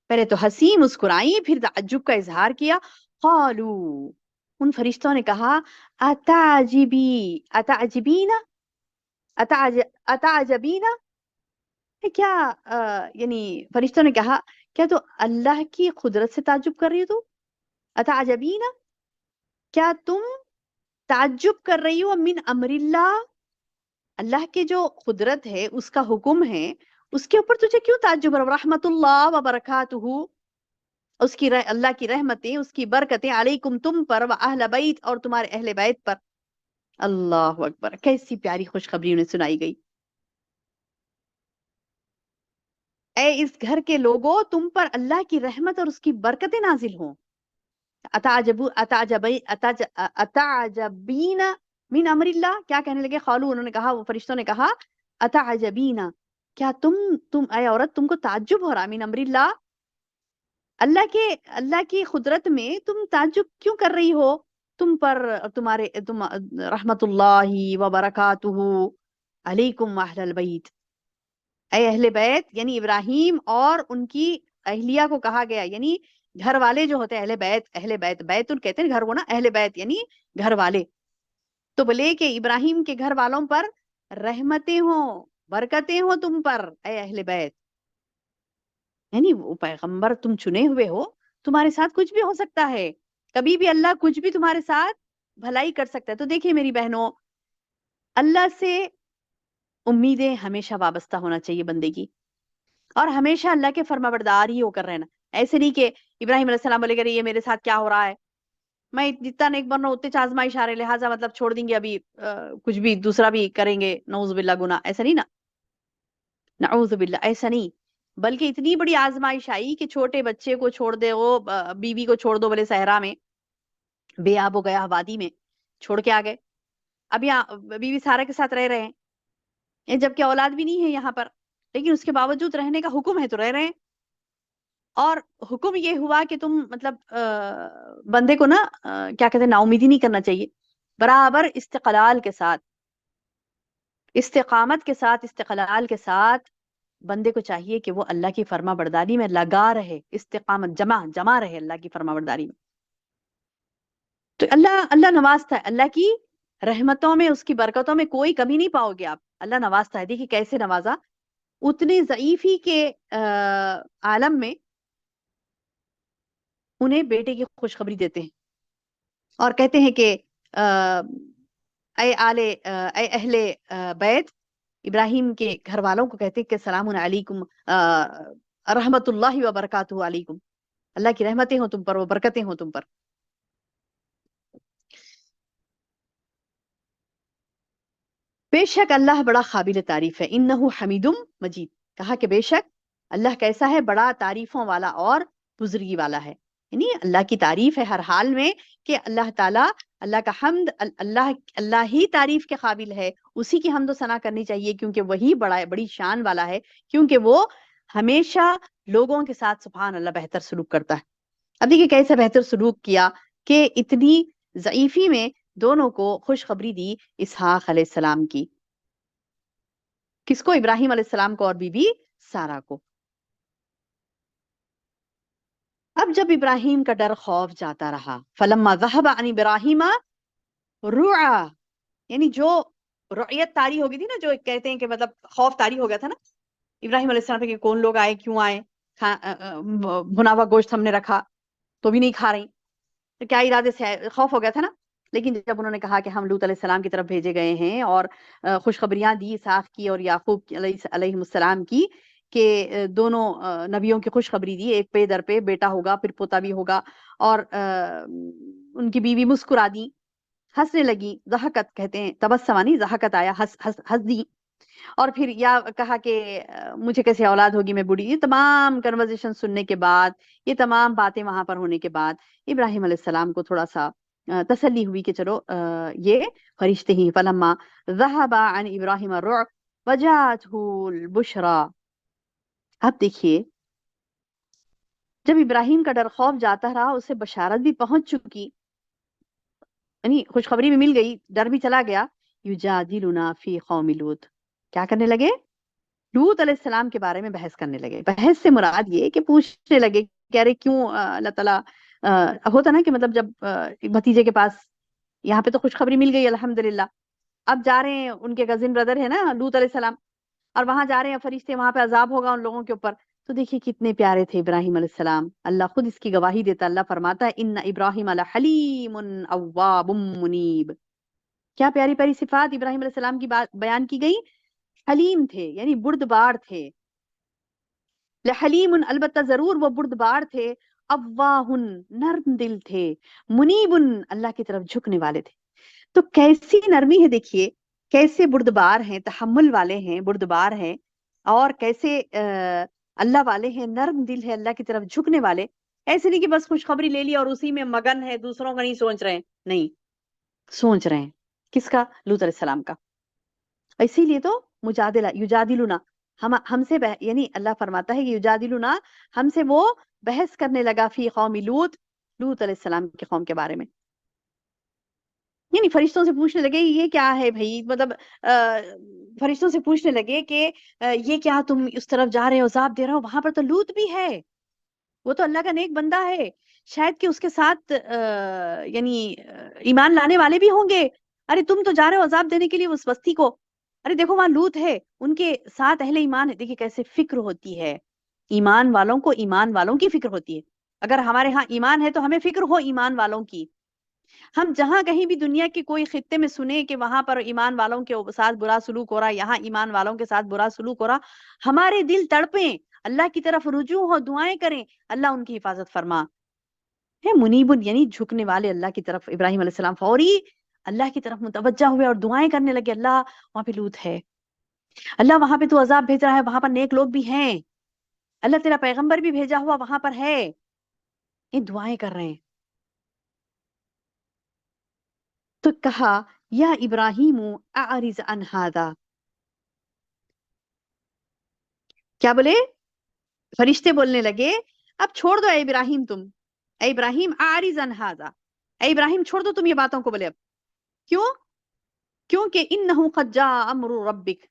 پہلے تو ہنسی مسکرائی، پھر تعجب کا اظہار کیا. قالو، ان فرشتوں نے کہا، اتعجبین، اتعجبین، کیا یعنی فرشتوں نے کہا کیا تو اللہ کی قدرت سے تعجب کر رہی ہو؟ تو اتعجبین، کیا تم تعجب کر رہی ہو، من امر اللہ، اللہ کے جو قدرت ہے، اس کا حکم ہے، اس کے اوپر تجھے کیوں تعجب ہے؟ رحمت اللہ وبرکاتہ، اس کی اللہ کی رحمتیں، اس کی برکتیں، علیکم، تم پر، و اہل بیت، اور تمہارے اہل بیت پر. اللہ اکبر، کیسی پیاری خوشخبری انہیں سنائی گئی. اے اس گھر کے لوگوں، تم پر اللہ کی رحمت اور اس کی برکتیں نازل ہوں. اتعجبین من امر اللہ، کیا کہنے لگے؟ قالو، انہوں نے کہا، وہ فرشتوں نے کہا، اتعجبین، کیا تم اے عورت، تم کو تعجب ہو رہا، من امر اللہ، اللہ کی قدرت میں تم تعجب کیوں کر رہی ہو؟ تم پر تم رحمت اللہ وبرکاتہ علیکم اہل البیت، اے اہل بیت، یعنی ابراہیم اور ان کی اہلیہ کو کہا گیا، یعنی گھر والے جو ہوتے ہیں اہل بیت، اہل بیت، بیت کہتے ہیں گھر کو نا، اہل بیت یعنی گھر والے. تو بولے کہ ابراہیم کے گھر والوں پر رحمتیں ہوں، برکتیں ہوں تم پر اے اہل بیت. یعنی وہ پیغمبر تم چنے ہوئے ہو, تمہارے ساتھ کچھ بھی ہو سکتا ہے, کبھی بھی اللہ کچھ بھی تمہارے ساتھ بھلائی کر سکتا ہے. تو دیکھیے میری بہنوں, اللہ سے امیدیں ہمیشہ وابستہ ہونا چاہیے بندے کی, اور ہمیشہ اللہ کے فرما بردار ہی ہو کر رہنا. ایسے نہیں کہ ابراہیم علیہ السلام بولے گا یہ میرے ساتھ کیا ہو رہا ہے, میں جتنا نیک بن رہا ہوں اتنے آزمائش آ رہے, لہٰذا مطلب چھوڑ دیں گے ابھی, کچھ بھی دوسرا بھی کریں گے, نعوذ باللہ گناہ. ایسا نہیں نا, نعوذ باللہ, ایسا نہیں. بلکہ اتنی بڑی آزمائش آئی کہ چھوٹے بچے کو چھوڑ دے, وہ بیوی کو چھوڑ دو بولے صحرا میں, بے آب ہو گیا وادی میں, چھوڑ کے آ گئے. اب یہاں بیوی سارا کے ساتھ رہ رہے ہیں, جبکہ اولاد بھی نہیں ہے یہاں پر, لیکن اس کے باوجود رہنے کا حکم ہے تو رہ رہے ہیں. اور حکم یہ ہوا کہ تم مطلب بندے کو نا کیا کہتے ہیں, نا امیدی نہیں کرنا چاہیے, برابر استقلال کے ساتھ, استقامت کے ساتھ, استقلال کے ساتھ بندے کو چاہیے کہ وہ اللہ کی فرما برداری میں لگا رہے, استقامت جمع رہے اللہ کی فرما برداری میں. تو اللہ نوازتا ہے, اللہ کی رحمتوں میں, اس کی برکتوں میں کوئی کمی نہیں پاؤ گے آپ. اللہ نوازتا ہے. دیکھیے کیسے نوازا, اتنی ضعیفی کے عالم میں انہیں بیٹے کی خوشخبری دیتے ہیں اور کہتے ہیں کہ اے اہل بیت, ابراہیم کے گھر والوں کو کہتے ہیں کہ سلام علیکم, رحمت اللہ وبرکاتہ علیکم, اللہ کی رحمتیں ہوں تم پر, وہ برکتیں ہوں تم پر. بے شک اللہ بڑا قابل تعریف ہے, انہ حمید مجید. کہا کہ بے شک اللہ کیسا ہے, بڑا تعریفوں والا اور بزرگی والا ہے. یعنی اللہ کی تعریف ہے ہر حال میں, کہ اللہ تعالیٰ, اللہ کا حمد, اللہ ہی تعریف کے قابل ہے, اسی کی حمد و ثنا کرنی چاہیے, کیونکہ وہی بڑی شان والا ہے, کیونکہ وہ ہمیشہ لوگوں کے ساتھ سبحان اللہ بہتر سلوک کرتا ہے. اب دیکھیے کیسے بہتر سلوک کیا کہ اتنی ضعیفی میں دونوں کو خوشخبری دی اسحاق علیہ السلام کی. کس کو؟ ابراہیم علیہ السلام کو اور بی بی سارا کو. اب جب ابراہیم کا ڈر خوف جاتا رہا, فلما ذهب عن ابراہیم رعا, یعنی جو رعیت طاری ہو گئی تھی نا, جو کہتے ہیں کہ مطلب خوف طاری ہو گیا تھا نا ابراہیم علیہ السلام پہ کہ کون لوگ آئے, کیوں آئے, بھنا ہوا گوشت ہم نے رکھا تو بھی نہیں کھا رہی, تو کیا ارادے سے, خوف ہو گیا تھا نا. لیکن جب انہوں نے کہا کہ ہم لوط علیہ السلام کی طرف بھیجے گئے ہیں, اور خوشخبریاں دی اسحاق کی اور یعقوب علیہ السلام کی, کہ دونوں نبیوں کی خوشخبری دی, ایک پہ در پہ بیٹا ہوگا, پھر پوتا بھی ہوگا, اور ان کی بیوی مسکرا دی, ہنسنے لگی. ضحکت کہتے ہیں, تبسمانی, ضحکت آیا, ہنس دی. اور پھر یا کہا کہ مجھے کیسے اولاد ہوگی, میں بوڑھی. یہ تمام کنورزیشن سننے کے بعد, یہ تمام باتیں وہاں پر ہونے کے بعد, ابراہیم علیہ السلام کو تھوڑا سا تسلی ہوئی کہ چلو یہ فرشتے ہی. فلما ذهب عن ابراہیم الرعب وجاءته البشرى. اب دیکھیے جب ابراہیم کا ڈر خوف جاتا رہا, اسے بشارت بھی پہنچ چکی, یعنی خوشخبری بھی مل گئی, ڈر بھی چلا گیا. یجادلنا فی قوم لوط, کیا کرنے لگے؟ لوط علیہ السلام کے بارے میں بحث کرنے لگے. بحث سے مراد یہ کہ پوچھنے لگے کہ ارے کیوں اللہ تعالیٰ, ہوتا نا کہ مطلب جب بھتیجے کے پاس, یہاں پہ تو خوشخبری مل گئی الحمدللہ, اب جا رہے ہیں, ان کے کزن بردر ہے نا لوط علیہ السلام, اور وہاں جا رہے ہیں فرشتے, وہاں پہ عذاب ہوگا ان لوگوں کے اوپر. تو دیکھیے کتنے پیارے تھے ابراہیم علیہ السلام, اللہ خود اس کی گواہی دیتا. اللہ فرماتا ہے ان ابراہیم لحلیم اواب منیب. کیا پیاری پیاری صفات ابراہیم علیہ السلام کی بات بیان کی گئی. حلیم تھے, یعنی بردبار تھے. لحلیم, البتہ ضرور وہ بردبار تھے. اواہن, نرم دل تھے. منیبن, اللہ کی طرف جھکنے والے تھے. تو کیسی نرمی ہے, دیکھیے کیسے بردبار ہیں, تحمل والے ہیں, بردبار ہیں, اور کیسے اللہ والے ہیں, نرم دل ہے, اللہ کی طرف جھکنے والے. ایسے نہیں کہ بس خوشخبری لے لی اور اسی میں مگن ہے, دوسروں کا نہیں سوچ رہے ہیں. نہیں, سوچ رہے ہیں. کس کا؟ لوط علیہ السلام کا. اسی لیے تو مجادلہ, یجادلنا, ہم سے یعنی اللہ فرماتا ہے کہ یجادلنا, ہم سے وہ بحث کرنے لگا فی قوم لوط, لوط علیہ السلام کے قوم کے بارے میں. یعنی فرشتوں سے پوچھنے لگے یہ کیا ہے بھائی, مطلب فرشتوں سے پوچھنے لگے کہ یہ کیا تم اس طرف جا رہے ہو, عذاب دے رہے ہو, وہاں پر تو لوط بھی ہے, وہ تو اللہ کا نیک بندہ ہے, شاید کہ اس کے ساتھ یعنی ایمان لانے والے بھی ہوں گے. ارے تم تو جا رہے ہو عذاب دینے کے لیے اس بستی کو, ارے دیکھو وہاں لوط ہے، ان کے ساتھ اہل ایمان ہے، دیکھیے کیسے فکر ہوتی ہے، ایمان والوں کو ایمان والوں کی فکر ہوتی ہے. اگر ہمارے ہاں ایمان ہے تو ہمیں فکر ہو ایمان والوں کی. ہم جہاں کہیں بھی دنیا کے کوئی خطے میں سنیں کہ وہاں پر ایمان والوں کے ساتھ برا سلوک ہو رہا، یہاں ایمان والوں کے ساتھ برا سلوک ہو رہا، ہمارے دل تڑپیں، اللہ کی طرف رجوع ہو، دعائیں کریں، اللہ ان کی حفاظت فرما. ہے منیبن یعنی جھکنے والے اللہ کی طرف. ابراہیم علیہ السلام فوری اللہ کی طرف متوجہ ہوئے اور دعائیں کرنے لگے، اللہ وہاں پہ لوط ہے، اللہ وہاں پہ تو عذاب بھیج رہا ہے، وہاں پر نیک لوگ بھی ہیں، اللہ تیرا پیغمبر بھی بھیجا ہوا وہاں پر ہے. یہ دعائیں کر رہے ہیں. تو کہا یا ابراہیم اعرض عن ھذا، کیا بولے؟ فرشتے بولنے لگے اب چھوڑ دو اے ابراہیم، تم اے ابراہیم اعرض عن ھذا، اے ابراہیم چھوڑ دو تم یہ باتوں کو. بولے اب کیوں؟ کیونکہ انہ قد جاء امر ربک،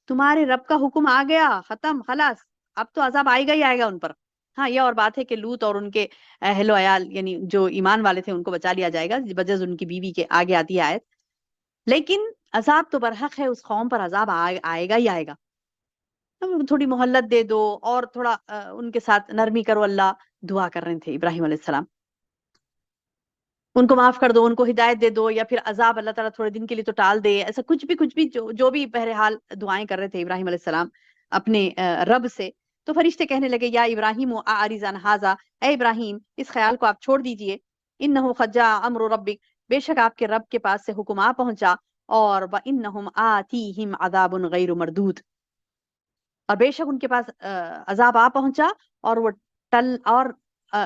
تمہارے رب کا حکم آ گیا، ختم خلاص، اب تو عذاب آئے گا ہی آئے گا ان پر. ہاں یہ اور بات ہے کہ لوط اور ان کے اہل و عیال یعنی جو ایمان والے تھے ان کو بچا لیا جائے گا بجز ان کی بیوی کے، آگے آتی ہے آیت. لیکن عذاب تو برحق ہے، اس قوم پر عذاب آئے گا ہی آئے گا. تھوڑی مہلت دے دو اور تھوڑا ان کے ساتھ نرمی کرو. اللہ دعا کر رہے تھے ابراہیم علیہ السلام، ان کو معاف کر دو، ان کو ہدایت دے دو، یا پھر عذاب اللہ تعالیٰ تھوڑے دن کے لیے تو ٹال دے، ایسا کچھ بھی جو بھی بہرحال دعائیں کر رہے تھے ابراہیم علیہ السلام اپنے رب سے. تو فرشتے کہنے لگے یا ابراہیم اعرض عن ھذا، اے ابراہیم اس خیال کو آپ چھوڑ دیجئے، انہ قد جاء امر ربک، بے شک آپ کے رب کے پاس سے حکم آ پہنچا، اور وانہم آتیہم عذاب غیر مردود، اور بے شک ان کے پاس عذاب آ پہنچا اور وہ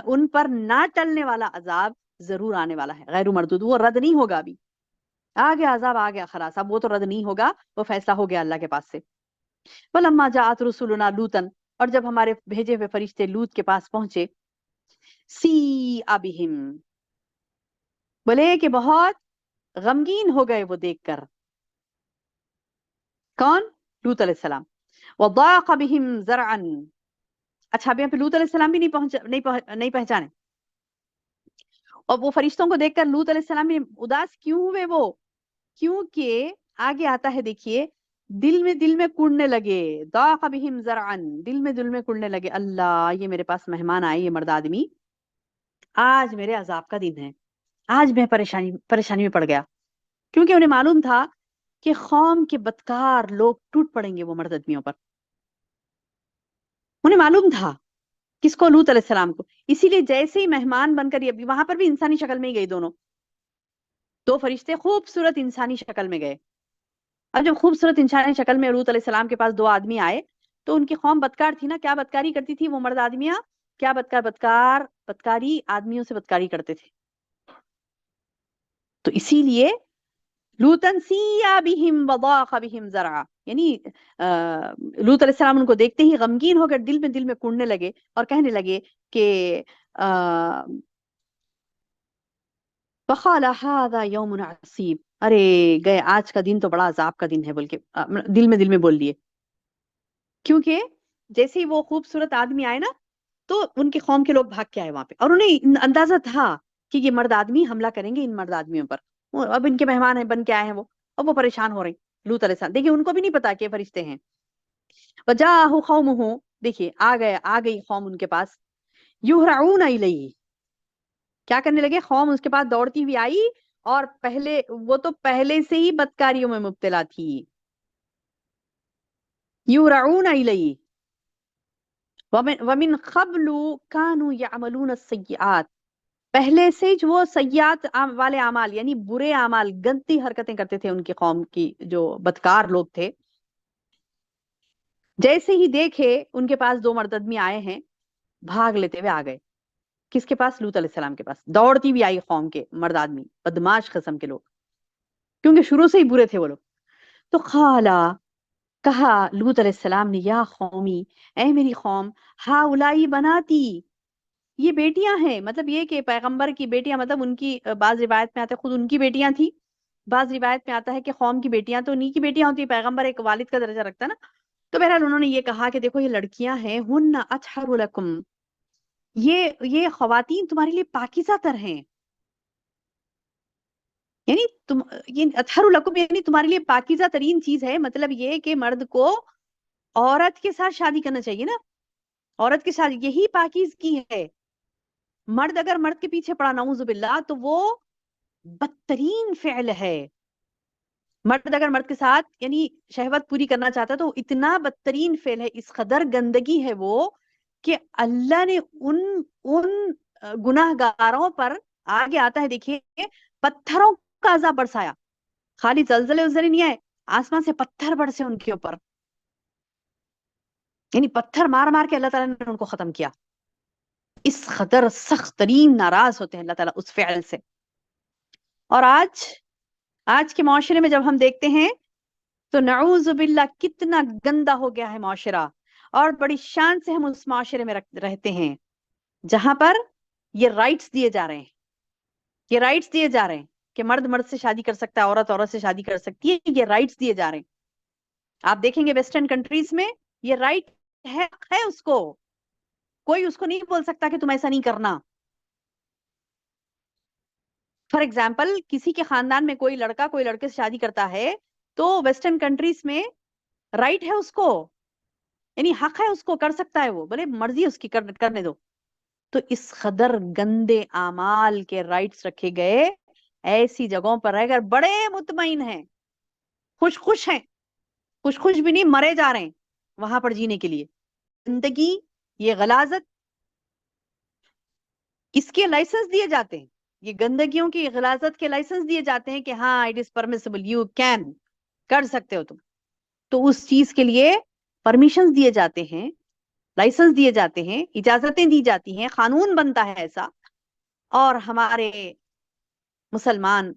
ان پر نہ ٹلنے والا عذاب ضرور آنے والا ہے، غیر مردود، وہ رد نہیں ہوگا. ابھی آ گیا عذاب، آ گیا خلاص، اب وہ تو رد نہیں ہوگا، وہ فیصلہ ہو گیا اللہ کے پاس سے. وَلَمَّا جَاءَتْ رُسُلُنَا لُوطًا، اور جب ہمارے بھیجے ہوئے فرشتے لوط کے پاس پہنچے، سِیءَ بِهِمْ، بولے کہ بہت غمگین ہو گئے وہ دیکھ کر. کون؟ لوط علیہ السلام. وَضَاقَ بِهِمْ ذَرْعًا، اچھا اب یہاں پہ لوط علیہ السلام بھی نہیں پہچانے. اور وہ فرشتوں کو دیکھ کر لوط علیہ السلام بھی اداس کیوں ہوئے وہ؟ کیونکہ آگے آتا ہے دیکھیے، دل میں کڑنے لگے، ضاق بہم ذرعن، دل میں کڑنے لگے، اللہ یہ میرے پاس مہمان آئے، یہ مرد آدمی، آج میرے عذاب کا دن ہے، آج میں پریشانی میں پڑ گیا. کیونکہ انہیں معلوم تھا کہ قوم کے بدکار لوگ ٹوٹ پڑیں گے وہ مرد آدمیوں پر. انہیں معلوم تھا کس کو؟ لوط علیہ السلام کو. اسی لیے جیسے ہی مہمان بن کر یہ وہاں پر بھی انسانی شکل میں ہی گئی، دو فرشتے خوبصورت انسانی شکل میں گئے. اب جب خوبصورت انسانی شکل میں لوط علیہ السلام کے پاس دو آدمی آئے تو ان کی قوم بدکار تھی نا. کیا بدکاری کرتی تھی وہ مرد آدمیاں؟ کیا بدکاری آدمیوں سے بدکاری کرتے تھے. تو اسی لیے لوطن سیّا بہم وضاق بہم ذرعا، یعنی لوط علیہ السلام ان کو دیکھتے ہی غمگین ہو کر دل میں کڑنے لگے اور کہنے لگے کہ فقال هذا يوم عصیب، ارے گئے آج کا دن تو بڑا عذاب کا دن ہے، بول کے دل میں بول لیے. کیونکہ جیسے ہی وہ خوبصورت آدمی آئے نا تو ان کی قوم کے لوگ بھاگ کے آئے وہاں پہ، اور انہیں اندازہ تھا کہ یہ مرد آدمی حملہ کریں گے ان مرد آدمیوں پر، اب ان کے مہمان ہیں بن کے آئے ہیں وہ، اب وہ پریشان ہو رہے ہیں. لوط علیہ السلام دیکھیے ان کو بھی نہیں پتا کہ فرشتے ہیں. وجاءہ قومہ، دیکھیے آ گئی قوم ان کے پاس، یہرعون الیہ، کیا کرنے لگے؟ قوم اس کے پاس دوڑتی ہوئی آئی، اور وہ تو پہلے سے ہی بدکاریوں میں مبتلا تھی. یہرعون الیہ ومن قبل كانوا يعملون السیئات، پہلے سے وہ سیئات والے اعمال یعنی برے اعمال، گندی حرکتیں کرتے تھے ان کی قوم کی جو بدکار لوگ تھے. جیسے ہی دیکھے ان کے پاس دو مرد آدمی آئے ہیں، بھاگ لیتے ہوئے آ گئے. کس کے پاس؟ لوط علیہ السلام کے پاس. دوڑتی بھی آئی قوم کے مرد آدمی، بدماش قسم کے لوگ، کیونکہ شروع سے ہی برے تھے وہ لوگ. تو کہا لوط علیہ السلام نے، یا قومی، اے میری قوم، ہاؤلائی بناتی، یہ بیٹیاں ہیں. مطلب یہ کہ پیغمبر کی بیٹیاں، مطلب ان کی بعض روایت میں آتا ہے خود ان کی بیٹیاں تھی، بعض روایت میں آتا ہے کہ قوم کی بیٹیاں، تو انہی کی بیٹیاں ہوتی. پیغمبر ایک والد کا درجہ رکھتا ہے نا. تو بہرحال انہوں نے یہ کہا کہ دیکھو یہ لڑکیاں ہیں، ہن اطہر لکم، یہ خواتین تمہارے لیے پاکیزہ تر ہیں. یعنی تم یہ اطہر لکم یعنی تمہارے لیے پاکیزہ ترین چیز ہے، مطلب یہ کہ مرد کو عورت کے ساتھ شادی کرنا چاہیے نا، عورت کے ساتھ، یہی پاکیزگی ہے. مرد اگر مرد کے پیچھے پڑا نعوذ باللہ تو وہ بدترین فعل ہے. مرد اگر مرد کے ساتھ یعنی شہوت پوری کرنا چاہتا ہے تو اتنا بدترین فعل ہے، اس قدر گندگی ہے وہ کہ اللہ نے ان گناہ گاروں پر، آگے آتا ہے دیکھیے، پتھروں کا عذاب برسایا. خالی زلزلے ازلے نہیں آئے، آسمان سے پتھر برسے ان کے اوپر، یعنی پتھر مار مار کے اللہ تعالیٰ نے ان کو ختم کیا. اس قدر سخت ترین ناراض ہوتے ہیں اللہ تعالیٰ اس فعل سے. اور آج کے معاشرے میں جب ہم دیکھتے ہیں تو نعوذ باللہ کتنا گندا ہو گیا ہے معاشرہ، اور بڑی شان سے ہم اس معاشرے میں رہتے ہیں جہاں پر یہ رائٹس دیے جا رہے ہیں، یہ رائٹس دیے جا رہے ہیں کہ مرد مرد سے شادی کر سکتا ہے، عورت عورت سے شادی کر سکتی ہے، یہ رائٹس دیے جا رہے ہیں. آپ دیکھیں گے ویسٹرن کنٹریز میں یہ رائٹ ہے اس کو، کوئی اس کو نہیں بول سکتا کہ تم ایسا نہیں کرنا. فار ایگزامپل کسی کے خاندان میں کوئی لڑکا کوئی لڑکے سے شادی کرتا ہے تو ویسٹرن کنٹریز میں رائٹ ہے اس کو، یعنی حق ہے اس کو، کر سکتا ہے وہ، بھلے مرضی اس کی کرنے دو. تو اس قدر گندے اعمال کے رائٹس رکھے گئے، ایسی جگہوں پر رہ کر بڑے مطمئن ہیں، خوش ہیں، خوش بھی نہیں، مرے جا رہے ہیں وہاں پر جینے کے لیے. زندگی، یہ غلاظت، اس کے لائسنس دیے جاتے ہیں، یہ گندگیوں کی غلاظت کے لائسنس دیے جاتے ہیں کہ ہاں it is permissible, you can, کر سکتے ہو تم. تو اس چیز کے لیے پرمیشنز دیے جاتے ہیں، لائسنس دیے جاتے ہیں، اجازتیں دی جاتی ہیں، قانون بنتا ہے ایسا. اور ہمارے مسلمان،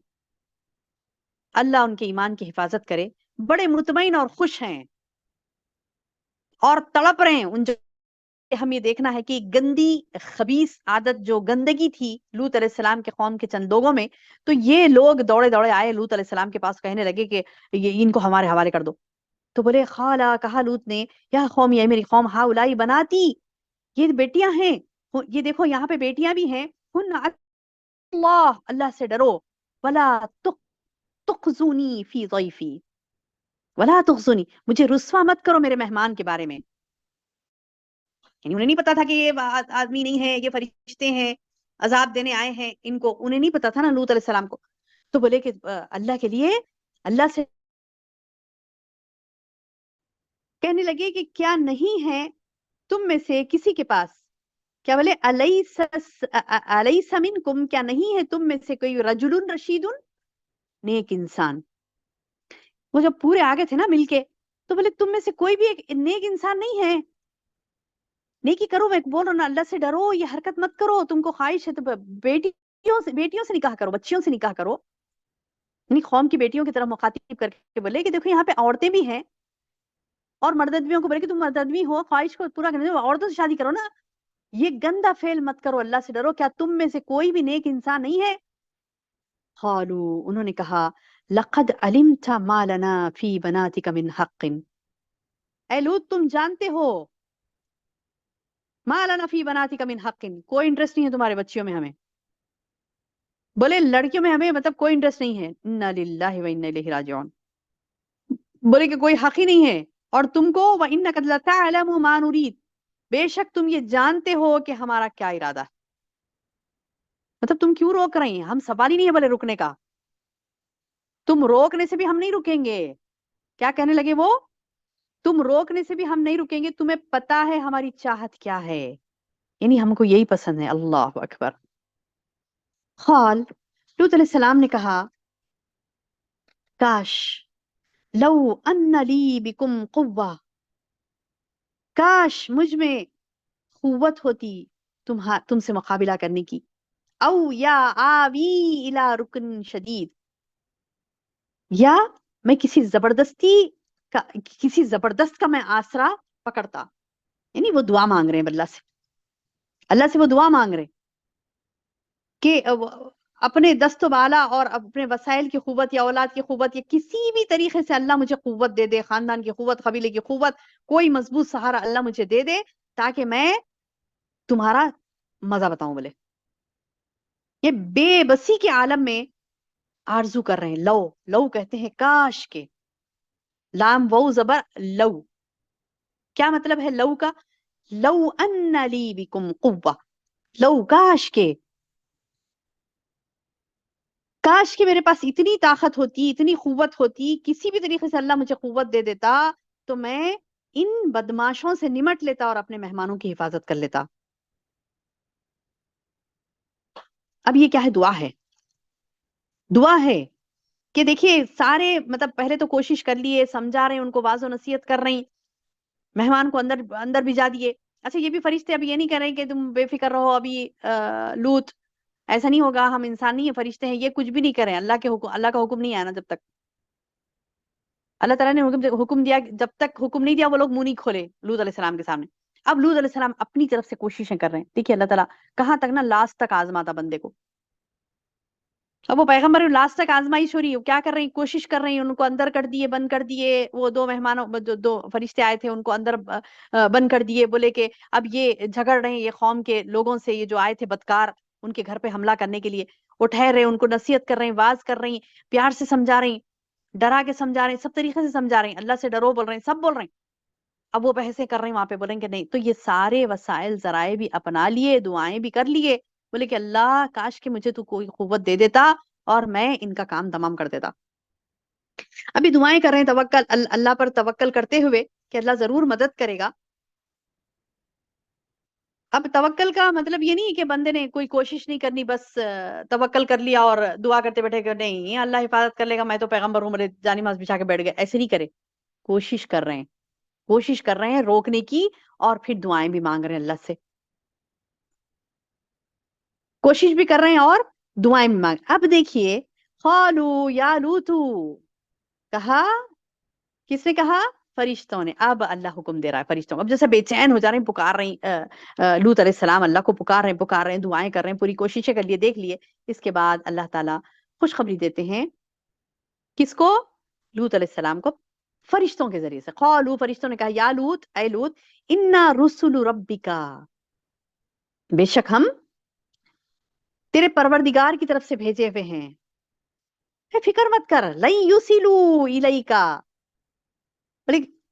اللہ ان کے ایمان کی حفاظت کرے، بڑے مطمئن اور خوش ہیں اور تڑپ رہے ہیں. ان جو ہم یہ دیکھنا ہے کہ گندی خبیث عادت، جو گندگی تھی لوط علیہ السلام کے قوم کے چند لوگوں میں، تو یہ لوگ دوڑے دوڑے آئے لوط علیہ السلام کے پاس، کہنے لگے کہ یہ ان کو ہمارے حوالے کر دو. تو بولے خالا، کہا لوط نے، یا قوم، یہ میری قوم، ہاؤلائی بناتی، یہ بیٹیاں ہیں، یہ دیکھو یہاں پہ بیٹیاں بھی ہیں، ہن اللہ سے ڈرو، ولا تخزونی فی ضیفی، ولا تخزونی، مجھے رسوا مت کرو میرے مہمان کے بارے میں. یعنی انہیں نہیں پتا تھا کہ یہ آدمی نہیں ہے، یہ فرشتے ہیں، عذاب دینے آئے ہیں ان کو، انہیں نہیں پتا تھا نا لوط علیہ السلام کو. تو بولے کہ اللہ کے لیے، اللہ سے کہنے لگے کہ کیا نہیں ہے تم میں سے کسی کے پاس، کیا بولے الیس منکم، کیا نہیں ہے تم میں سے کوئی رجل رشید، نیک انسان. وہ جب پورے آگے تھے نا مل کے، تو بولے تم میں سے کوئی بھی ایک نیک انسان نہیں ہے، نیکی کرو. میں بول رہا ہوں نا، اللہ سے ڈرو، یہ حرکت مت کرو، تم کو خواہش ہے تو بیٹیوں سے نکاح کرو، بچیوں سے نکاح کرو. یعنی قوم کی بیٹیوں کی طرف مخاطب کر کے بولے کہ دیکھو یہاں پہ عورتیں بھی ہیں، اور مرددویوں کو بولے کہ تم مرددوی ہو، خواہش کو پورا کرنے دو، عورتوں سے شادی کرو نا، یہ گندا فعل مت کرو، اللہ سے ڈرو. کیا تم میں سے کوئی بھی نیک انسان نہیں ہے؟ قالو، انہوں نے کہا، لقد علمت ما لنا فی بناتک من حق، اے لوط تم جانتے ہو، ما لنا فی بناتک من حق، کوئی انٹرسٹ نہیں ہے تمہارے بچیوں میں ہمیں. بولے لڑکیوں میں ہمیں مطلب کوئی انٹرسٹ نہیں ہے. انا للہ و انا الیہ راجعون، بولے کہ کوئی حق ہی نہیں ہے. اور تم کو وَإِنَّكَ لَتَعْلَمُ مَا نُرِيدُ، بے شک تم یہ جانتے ہو کہ ہمارا کیا ارادہ ہے. مطلب تم کیوں روک رہی ہیں؟ ہم سوال ہی نہیں ہے بولے رکنے کا، تم روکنے سے بھی ہم نہیں رکیں گے. کیا کہنے لگے وہ؟ تم روکنے سے بھی ہم نہیں رکیں گے، تمہیں پتا ہے ہماری چاہت کیا ہے، یعنی ہم کو یہی پسند ہے. اللہ اکبر. قال، لوط علیہ السلام نے کہا، کاش، لو ان لی بکم قوہ، کاش مجھ میں قوت ہوتی تم سے مقابلہ کرنے کی، او یا آوی الی رکن شدید، یا میں کسی زبردست کا میں آسرا پکڑتا. یعنی وہ دعا مانگ رہے ہیں اللہ سے وہ دعا مانگ رہے کہ اپنے دست و بالا اور اپنے وسائل کی قوت یا اولاد کی قوت یا کسی بھی طریقے سے اللہ مجھے قوت دے دے، خاندان کی قوت، قبیلے کی قوت، کوئی مضبوط سہارا اللہ مجھے دے دے تاکہ میں تمہارا مزہ بتاؤں. بولے یہ بے بسی کے عالم میں آرزو کر رہے ہیں. لو، لو کہتے ہیں کاش کے. لام وو زبر لو. کیا مطلب ہے لو کا؟ لو ان لی بکم قوہ. لو کاش کے، کاش کہ میرے پاس اتنی طاقت ہوتی، اتنی قوت ہوتی، کسی بھی طریقے سے اللہ مجھے قوت دے دیتا تو میں ان بدماشوں سے نمٹ لیتا اور اپنے مہمانوں کی حفاظت کر لیتا. اب یہ کیا ہے؟ دعا ہے. دعا ہے کہ دیکھیے سارے مطلب پہلے تو کوشش کر لیے، سمجھا رہے ہیں ان کو، واضح و نصیحت کر رہی، مہمان کو اندر اندر بھجا دیے. اچھا یہ بھی فرشتے اب یہ نہیں کر رہے کہ تم بے فکر رہو، ابھی لوط ایسا نہیں ہوگا، ہم انسان نہیں ہیں، فرشتے ہیں، یہ کچھ بھی نہیں کریں. اللہ کے حکم، اللہ کا حکم نہیں آیا نا جب تک. اللہ تعالیٰ نے حکم دیا، جب تک حکم نہیں دیا وہ لوگ منہ نہیں کھولے لوط علیہ السلام کے سامنے. اب لوط علیہ السلام اپنی طرف سے کوششیں کر رہے ہیں. دیکھیے اللہ تعالیٰ کہاں تک نا لاسٹ تک آزماتا بندے کو. اب وہ پیغمبر لاسٹ تک آزمائش ہو رہی ہے، کیا کر رہی ہیں؟ کوشش کر رہی ہیں، ان کو اندر کر دیے، بند کر دیے. وہ دو مہمانوں، دو فرشتے آئے تھے، ان کو اندر بند کر دیے. بولے کہ اب یہ جھگڑ رہے ہیں یہ قوم کے لوگوں سے، یہ جو آئے تھے بدکار ان کے گھر پہ حملہ کرنے کے لیے. وہ ٹھہر رہے، ان کو نصیحت کر رہے ہیں، واز کر رہی ہیں، پیار سے سمجھا رہی ہیں، ڈرا کے سمجھا رہے ہیں، سب طریقے سے سمجھا رہے ہیں. اللہ سے ڈرو بول رہے ہیں، سب بول رہے ہیں. اب وہ بحثیں کر رہے ہیں وہاں پہ، بولیں کہ نہیں. تو یہ سارے وسائل ذرائع بھی اپنا لیے، دعائیں بھی کر لیے. بولے کہ اللہ کاش کہ مجھے تو کوئی قوت دے دیتا اور میں ان کا کام تمام کر دیتا. ابھی دعائیں کر رہے ہیں توکل، اللہ پر توکل کرتے ہوئے کہ اللہ ضرور مدد کرے گا. اب توکل کا مطلب یہ نہیں کہ بندے نے کوئی کوشش نہیں کرنی، بس توکل کر لیا اور دعا کرتے بیٹھے کہ نہیں اللہ حفاظت کر لے گا، میں تو پیغمبر ہوں، میرے جانی ماز بچھا کے بیٹھ گئے. ایسے نہیں کرے. کوشش کر رہے ہیں، کوشش کر رہے ہیں روکنے کی، اور پھر دعائیں بھی مانگ رہے ہیں اللہ سے. کوشش بھی کر رہے ہیں اور دعائیں بھی مانگ. اب دیکھیے قالوا یا لوط، کہا، کس نے کہا؟ فرشتوں نے. اب اللہ حکم دے رہا ہے فرشتوں کو. اب جیسے بے چین ہو جا رہے ہیں، پکار رہی لوط علیہ السلام اللہ کو، پکار رہے ہیں، دعائیں کر رہے ہیں، پوری کوششیں کر لیے، دیکھ لیے. اس کے بعد اللہ تعالیٰ خوشخبری دیتے ہیں کس کو؟ لوط علیہ السلام کو، فرشتوں کے ذریعے سے. قالوا، فرشتوں نے کہا، یا لوط، اے لوط، انا رسل ربک، بے شک ہم تیرے پروردگار کی طرف سے بھیجے ہوئے ہیں. فکر مت کر، لن یصلوا الیک،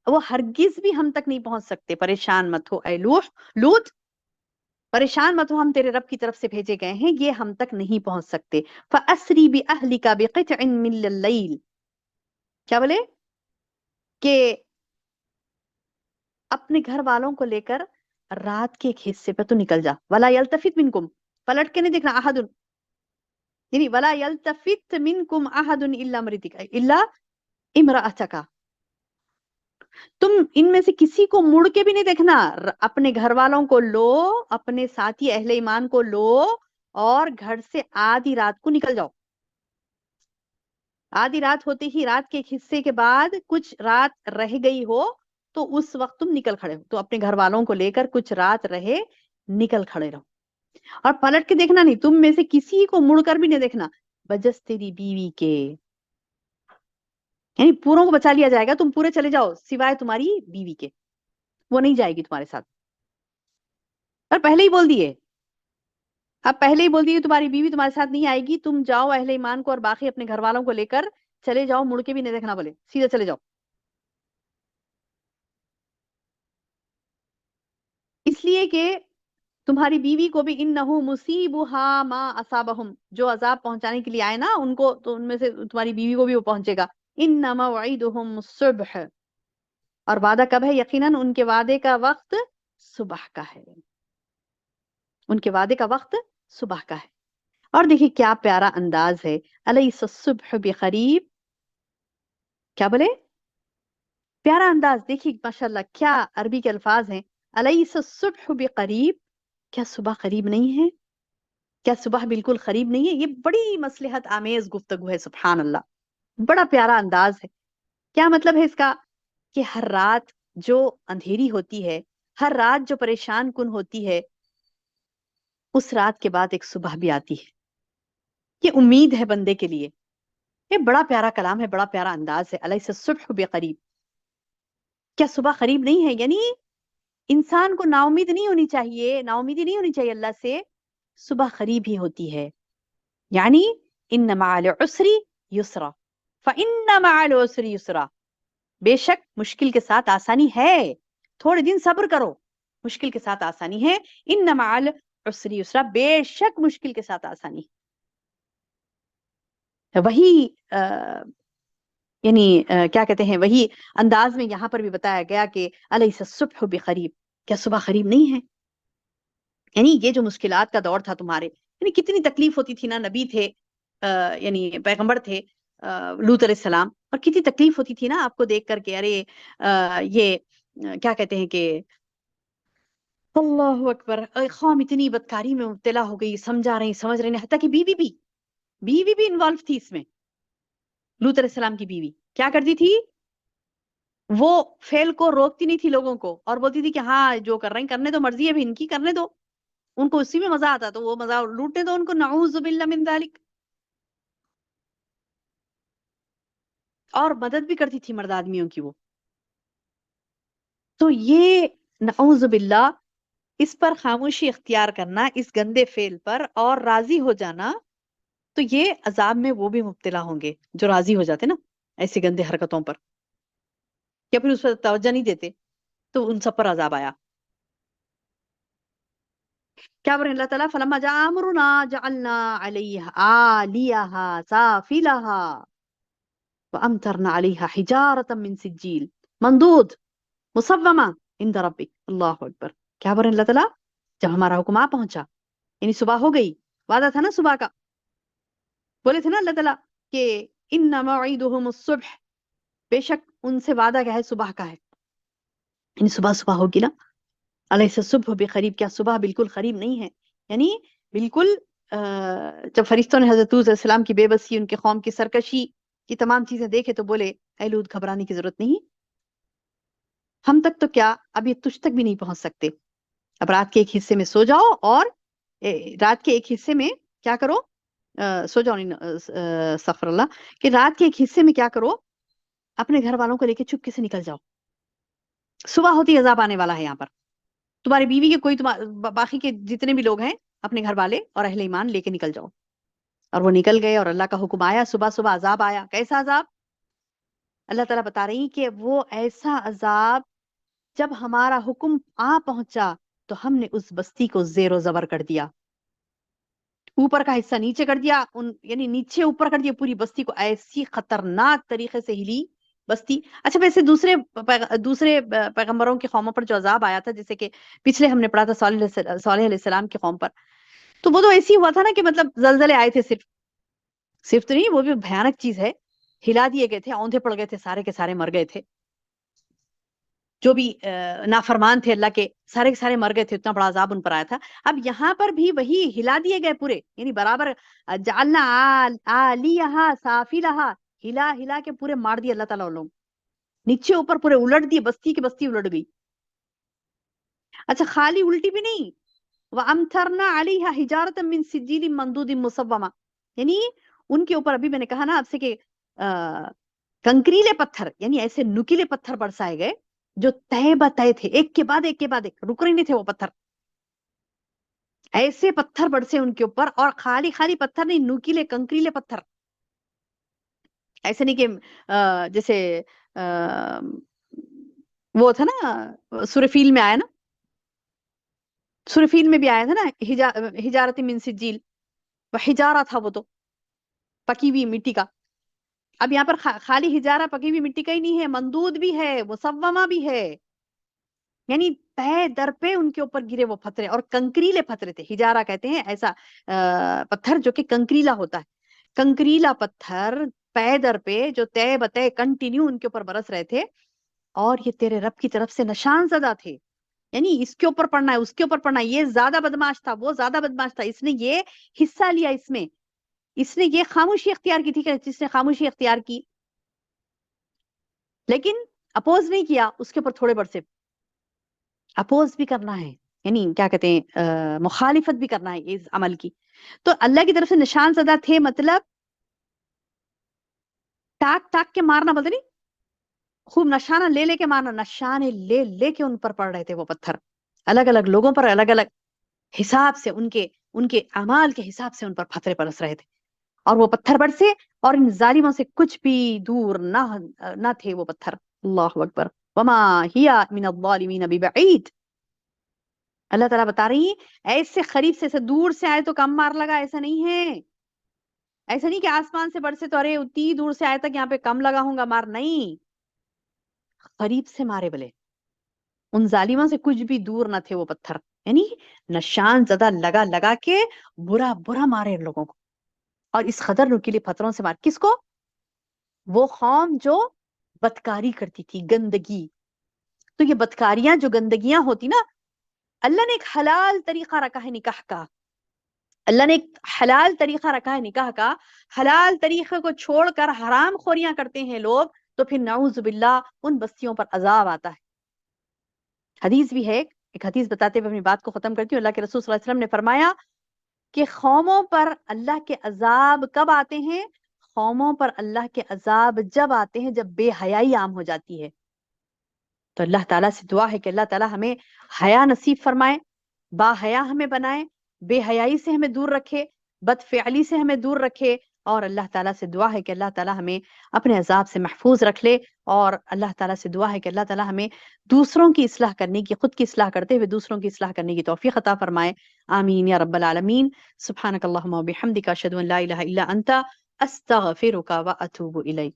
وہ ہرگز بھی ہم تک نہیں پہنچ سکتے. پریشان مت ہو اے لوط، پریشان مت ہو، ہم تیرے رب کی طرف سے بھیجے گئے ہیں، یہ ہم تک نہیں پہنچ سکتے. فَأَسْرِ بِأَهْلِكَ بِقِطْعٍ مِّنَ اللَّيْلِ، کیا بولے کہ اپنے گھر والوں کو لے کر رات کے ایک حصے پہ تو نکل جا. وَلَا يَلْتَفِتْ مِنْكُمْ، پلٹ کے نہیں دیکھنا، احد، یعنی وَلَا يَلْتَفِتْ مِنْكُمْ احد الا امرأتک، تم ان میں سے کسی کو مڑ کے بھی نہیں دیکھنا. اپنے گھر والوں کو لو، اپنے ساتھی اہل ایمان کو لو، اور گھر سے آدھی رات کو نکل جاؤ. آدھی رات ہوتے ہی، رات کے ایک حصے کے بعد کچھ رات رہ گئی ہو تو اس وقت تم نکل کھڑے ہو. تو اپنے گھر والوں کو لے کر کچھ رات رہے، نکل کھڑے رہو، اور پلٹ کے دیکھنا نہیں، تم میں سے کسی کو مڑ کر بھی نہیں دیکھنا. بجس تیری بیوی کے، یعنی پوروں کو بچا لیا جائے گا، تم پورے چلے جاؤ سوائے تمہاری بیوی کے، وہ نہیں جائے گی تمہارے ساتھ. اور پہلے ہی بول دیے، اب پہلے ہی بول دیے تمہاری بیوی تمہارے ساتھ نہیں آئے گی، تم جاؤ اہل ایمان کو اور باقی اپنے گھر والوں کو لے کر چلے جاؤ، مڑ کے بھی نہیں دیکھنا، بولے سیدھے چلے جاؤ. اس لیے کہ تمہاری بیوی کو بھی انہو مصیبہا ما اصابہم، جو عذاب پہنچانے کے لیے آئے نا ان کو، تو ان میں سے تمہاری بیوی کو بھی وہ پہنچے گا. ان موعدہم الصبح، اور وعدہ کب ہے؟ یقیناً ان کے وعدے کا وقت صبح کا ہے، ان کے وعدے کا وقت صبح کا ہے. اور دیکھیے کیا پیارا انداز ہے، الیس الصبح بقریب، کیا بولے؟ پیارا انداز دیکھیے ماشاءاللہ، کیا عربی کے الفاظ ہیں. الیس الصبح بقریب، کیا صبح قریب نہیں ہے؟ کیا صبح بالکل قریب نہیں ہے؟ یہ بڑی مصلحت آمیز گفتگو ہے، سبحان اللہ، بڑا پیارا انداز ہے. کیا مطلب ہے اس کا؟ کہ ہر رات جو اندھیری ہوتی ہے، ہر رات جو پریشان کن ہوتی ہے، اس رات کے بعد ایک صبح بھی آتی ہے. یہ امید ہے بندے کے لیے. یہ بڑا پیارا کلام ہے، بڑا پیارا انداز ہے. الیس الصبح بقریب، کیا صبح قریب نہیں ہے؟ یعنی انسان کو نا امید نہیں ہونی چاہیے، نا امیدی نہیں ہونی چاہیے اللہ سے. صبح قریب ہی ہوتی ہے، یعنی ان مع العسر یسرا فان مع العسر یسرا، بے شک مشکل کے ساتھ آسانی ہے، تھوڑے دن صبر کرو، مشکل کے ساتھ آسانی ہے، ان مع العسر یسرا، بے شک مشکل کے ساتھ آسانی ہے۔ وہی یعنی کیا کہتے ہیں، وہی انداز میں یہاں پر بھی بتایا گیا کہ الیس الصبح بقریب، کیا صبح قریب نہیں ہے؟ یعنی یہ جو مشکلات کا دور تھا تمہارے، یعنی کتنی تکلیف ہوتی تھی نا، نبی تھے یعنی پیغمبر تھے لوط علیہ السلام، اور کتنی تکلیف ہوتی تھی نا آپ کو دیکھ کر کے، ارے یہ کیا کہتے ہیں کہ اللہ اکبر، قوم اتنی بدکاری میں مبتلا ہو گئی، سمجھا رہی سمجھ رہی نہیں، حتیٰ کہ بیوی بھی انوالو تھی اس میں۔ لوط علیہ السلام کی بیوی کیا کرتی تھی، وہ فیل کو روکتی نہیں تھی لوگوں کو، اور بولتی تھی کہ ہاں جو کر رہے ہیں کرنے دو، مرضی ہے بھی ان کی، کرنے دو، ان کو اسی میں مزہ آتا تو وہ مزہ لوٹنے دو ان کو، نعوذ باللہ من ذالک۔ اور مدد بھی کرتی تھی مرد آدمیوں کی وہ۔ تو یہ نعوذ باللہ، اس پر خاموشی اختیار کرنا، اس گندے فعل پر، اور راضی ہو جانا، تو یہ عذاب میں وہ بھی مبتلا ہوں گے جو راضی ہو جاتے نا ایسی گندے حرکتوں پر، یا پھر اس پر توجہ نہیں دیتے، تو ان سب پر عذاب آیا۔ کیا بولیں اللہ تعالیٰ، فلما جاء امرنا جعلنا علیہا سافلہا وامطرنا علیہا حجارۃ من سجیل منضود مصومہ عند ربک، اللہ اکبر۔ کیا بولیں اللہ تعالیٰ، جب ہمارا حکم آ پہنچا، یعنی صبح ہو گئی، وعدہ تھا نا صبح کا، بولے تھے نا اللہ تعالیٰ کہ ان موعدہم الصبح، بے شک ان سے وعدہ کیا ہے، صبح کا ہے، یعنی صبح صبح ہوگی نا، الیس الصبح بقریب، کیا صبح بالکل قریب نہیں ہے؟ یعنی بالکل جب فرشتوں نے حضرت لوط علیہ السلام کی بے بسی، ان کے قوم کی سرکشی کی تمام چیزیں دیکھے تو بولے اے لوط گھبرانے کی ضرورت نہیں، ہم تک تو کیا اب یہ تجھ تک بھی نہیں پہنچ سکتے، اب رات کے ایک حصے میں سو جاؤ، اور رات کے ایک حصے میں کیا کرو، سو جاؤ نہیں، استغفر اللہ، کہ رات کے ایک حصے میں کیا کرو، اپنے گھر والوں کو لے کے چپکے سے نکل جاؤ، صبح ہوتی عذاب آنے والا ہے یہاں پر، تمہاری بیوی کے کوئی باقی کے جتنے بھی لوگ ہیں اپنے گھر والے اور اہل ایمان لے کے نکل جاؤ۔ اور وہ نکل گئے، اور اللہ کا حکم آیا، صبح صبح عذاب آیا۔ کیسا عذاب؟ اللہ تعالیٰ بتا رہی کہ وہ ایسا عذاب، جب ہمارا حکم آ پہنچا تو ہم نے اس بستی کو زیر و زبر کر دیا، اوپر کا حصہ نیچے کر دیا، یعنی نیچے اوپر کر دیا، پوری بستی کو ایسی خطرناک طریقے سے ہلی بستی۔ اچھا ویسے دوسرے پیغمبروں کی قوموں پر جو عذاب آیا تھا، جیسے کہ پچھلے ہم نے پڑھا تھا صالح علیہ السلام کی قوم پر، تو وہ تو ایسی ہوا تھا نا کہ مطلب زلزلے آئے تھے، صرف تو نہیں، وہ بھی بھیانک چیز ہے، ہلا دیے گئے تھے، اوندھے پڑ گئے تھے، سارے کے سارے مر گئے تھے، جو بھی نافرمان تھے اللہ کے، سارے کے سارے مر گئے تھے، اتنا بڑا عذاب ان پر آیا تھا۔ اب یہاں پر بھی وہی ہلا دیے گئے پورے، یعنی برابر جعلنا عالیہا سافلہا، ہلا ہلا کے پورے مار دیے اللہ تعالیٰ لوگ، نیچے اوپر پورے الٹ دیے، بستی کی بستی الٹ گئی۔ اچھا خالی الٹی بھی نہیں، وَأَمْطَرْنَا عَلَيْهَا حِجَارَةً مِّن سِجِّيلٍ مَّنضُودٍ مُّصَوَّمَةٍ، یعنی ان کے اوپر ابھی میں نے کہا نا آپ سے کہ کنکریلے پتھر، یعنی ایسے نکیلے پتھر برسائے گئے جو تہ بتہ تھے، ایک کے بعد ایک کے بعد ایک، رک رہے نہیں تھے وہ پتھر، ایسے پتھر برسے ان کے اوپر، اور خالی پتھر نہیں، نکیلے کنکریلے پتھر، ایسے نہیں کہ جیسے وہ تھا نا سورہ فیل میں آیا نا، سورہ فیل میں بھی آیا تھا نا، حجارت من سجیل، حجارہ تھا وہ تو پکی ہوئی مٹی کا، اب یہاں پر خالی حجارہ پکی ہوئی مٹی کا ہی نہیں ہے، مندود بھی ہے، مصومہ بھی ہے، یعنی پہ در پہ ان کے اوپر گرے وہ پتھرے، اور کنکریلے پتھر تھے، حجارہ کہتے ہیں ایسا پتھر جو کہ کنکریلا ہوتا ہے، کنکریلا پتھر پہ در پہ جو تے بتے کنٹینیو ان کے اوپر برس رہے تھے، اور یہ تیرے رب کی طرف سے نشان زدہ تھے، یعنی اس کے اوپر پڑھنا ہے، اس کے اوپر پڑھنا ہے، یہ زیادہ بدماش تھا، وہ زیادہ بدماش تھا، اس نے یہ حصہ لیا، اس نے یہ خاموشی اختیار کی تھی کہ جس نے خاموشی اختیار کی، لیکن اپوز نہیں کیا، اس کے اوپر تھوڑے برسے، اپوز بھی کرنا ہے، یعنی کیا کہتے ہیں مخالفت بھی کرنا ہے اس عمل کی، تو اللہ کی طرف سے نشان زدہ تھے، مطلب ٹاک ٹاک کے مارنا، بولتے نہیں خوب نشانہ لے لے کے مارنا، نشانے لے لے کے ان پر پڑ رہے تھے وہ پتھر، الگ الگ لوگوں پر الگ الگ حساب سے، ان کے اعمال کے حساب سے ان پر پتھرے برس رہے تھے، اور وہ پتھر برسے اور ان ظالموں سے کچھ بھی دور نہ تھے وہ پتھر. اللہ اکبر. وما ہی من الظالمین ببعید. اللہ تعالیٰ بتا رہی ہیں ایسے قریب سے ایسے دور سے آئے تو کم مار لگا، ایسا نہیں ہے. ایسا نہیں کہ آسمان سے برسے تو ارے اتنی دور سے آئے تک یہاں پہ کم لگا ہوں گا مار، نہیں، قریب سے مارے بلے. ان ظالموں سے کچھ بھی دور نہ تھے وہ پتھر، یعنی نشان زدہ لگا لگا کے برا برا مارے ان لوگوں کو. اور اس قدر نکیلے پتھروں سے مار کس کو؟ وہ قوم جو بدکاری کرتی تھی، گندگی. تو یہ بدکاریاں جو گندگیاں ہوتی نا، اللہ نے ایک حلال طریقہ رکھا ہے نکاح کا. اللہ نے ایک حلال طریقہ رکھا ہے نکاح کا. حلال طریقے کو چھوڑ کر حرام خوریاں کرتے ہیں لوگ، تو پھر نعوذ باللہ ان بستیوں پر عذاب آتا ہے. حدیث بھی ہے، ایک حدیث بتاتے ہوئے اپنی بات کو ختم کرتی ہوں. اللہ کے رسول صلی اللہ علیہ وسلم نے فرمایا کہ قوموں پر اللہ کے عذاب کب آتے ہیں؟ قوموں پر اللہ کے عذاب جب آتے ہیں جب بے حیائی عام ہو جاتی ہے. تو اللہ تعالیٰ سے دعا ہے کہ اللہ تعالیٰ ہمیں حیا نصیب فرمائے، با حیا ہمیں بنائے، بے حیائی سے ہمیں دور رکھے، بد فعلی سے ہمیں دور رکھے. اور اللہ تعالیٰ سے دعا ہے کہ اللہ تعالیٰ ہمیں اپنے عذاب سے محفوظ رکھ لے. اور اللہ تعالیٰ سے دعا ہے کہ اللہ تعالیٰ ہمیں دوسروں کی اصلاح کرنے کی، خود کی اصلاح کرتے ہوئے دوسروں کی اصلاح کرنے کی توفیق عطا فرمائے. آمین یا رب العالمین. سبحانک اللہم و بحمدک، اشہد ان لا الہ الا انت، استغفرک و اتوب الیک.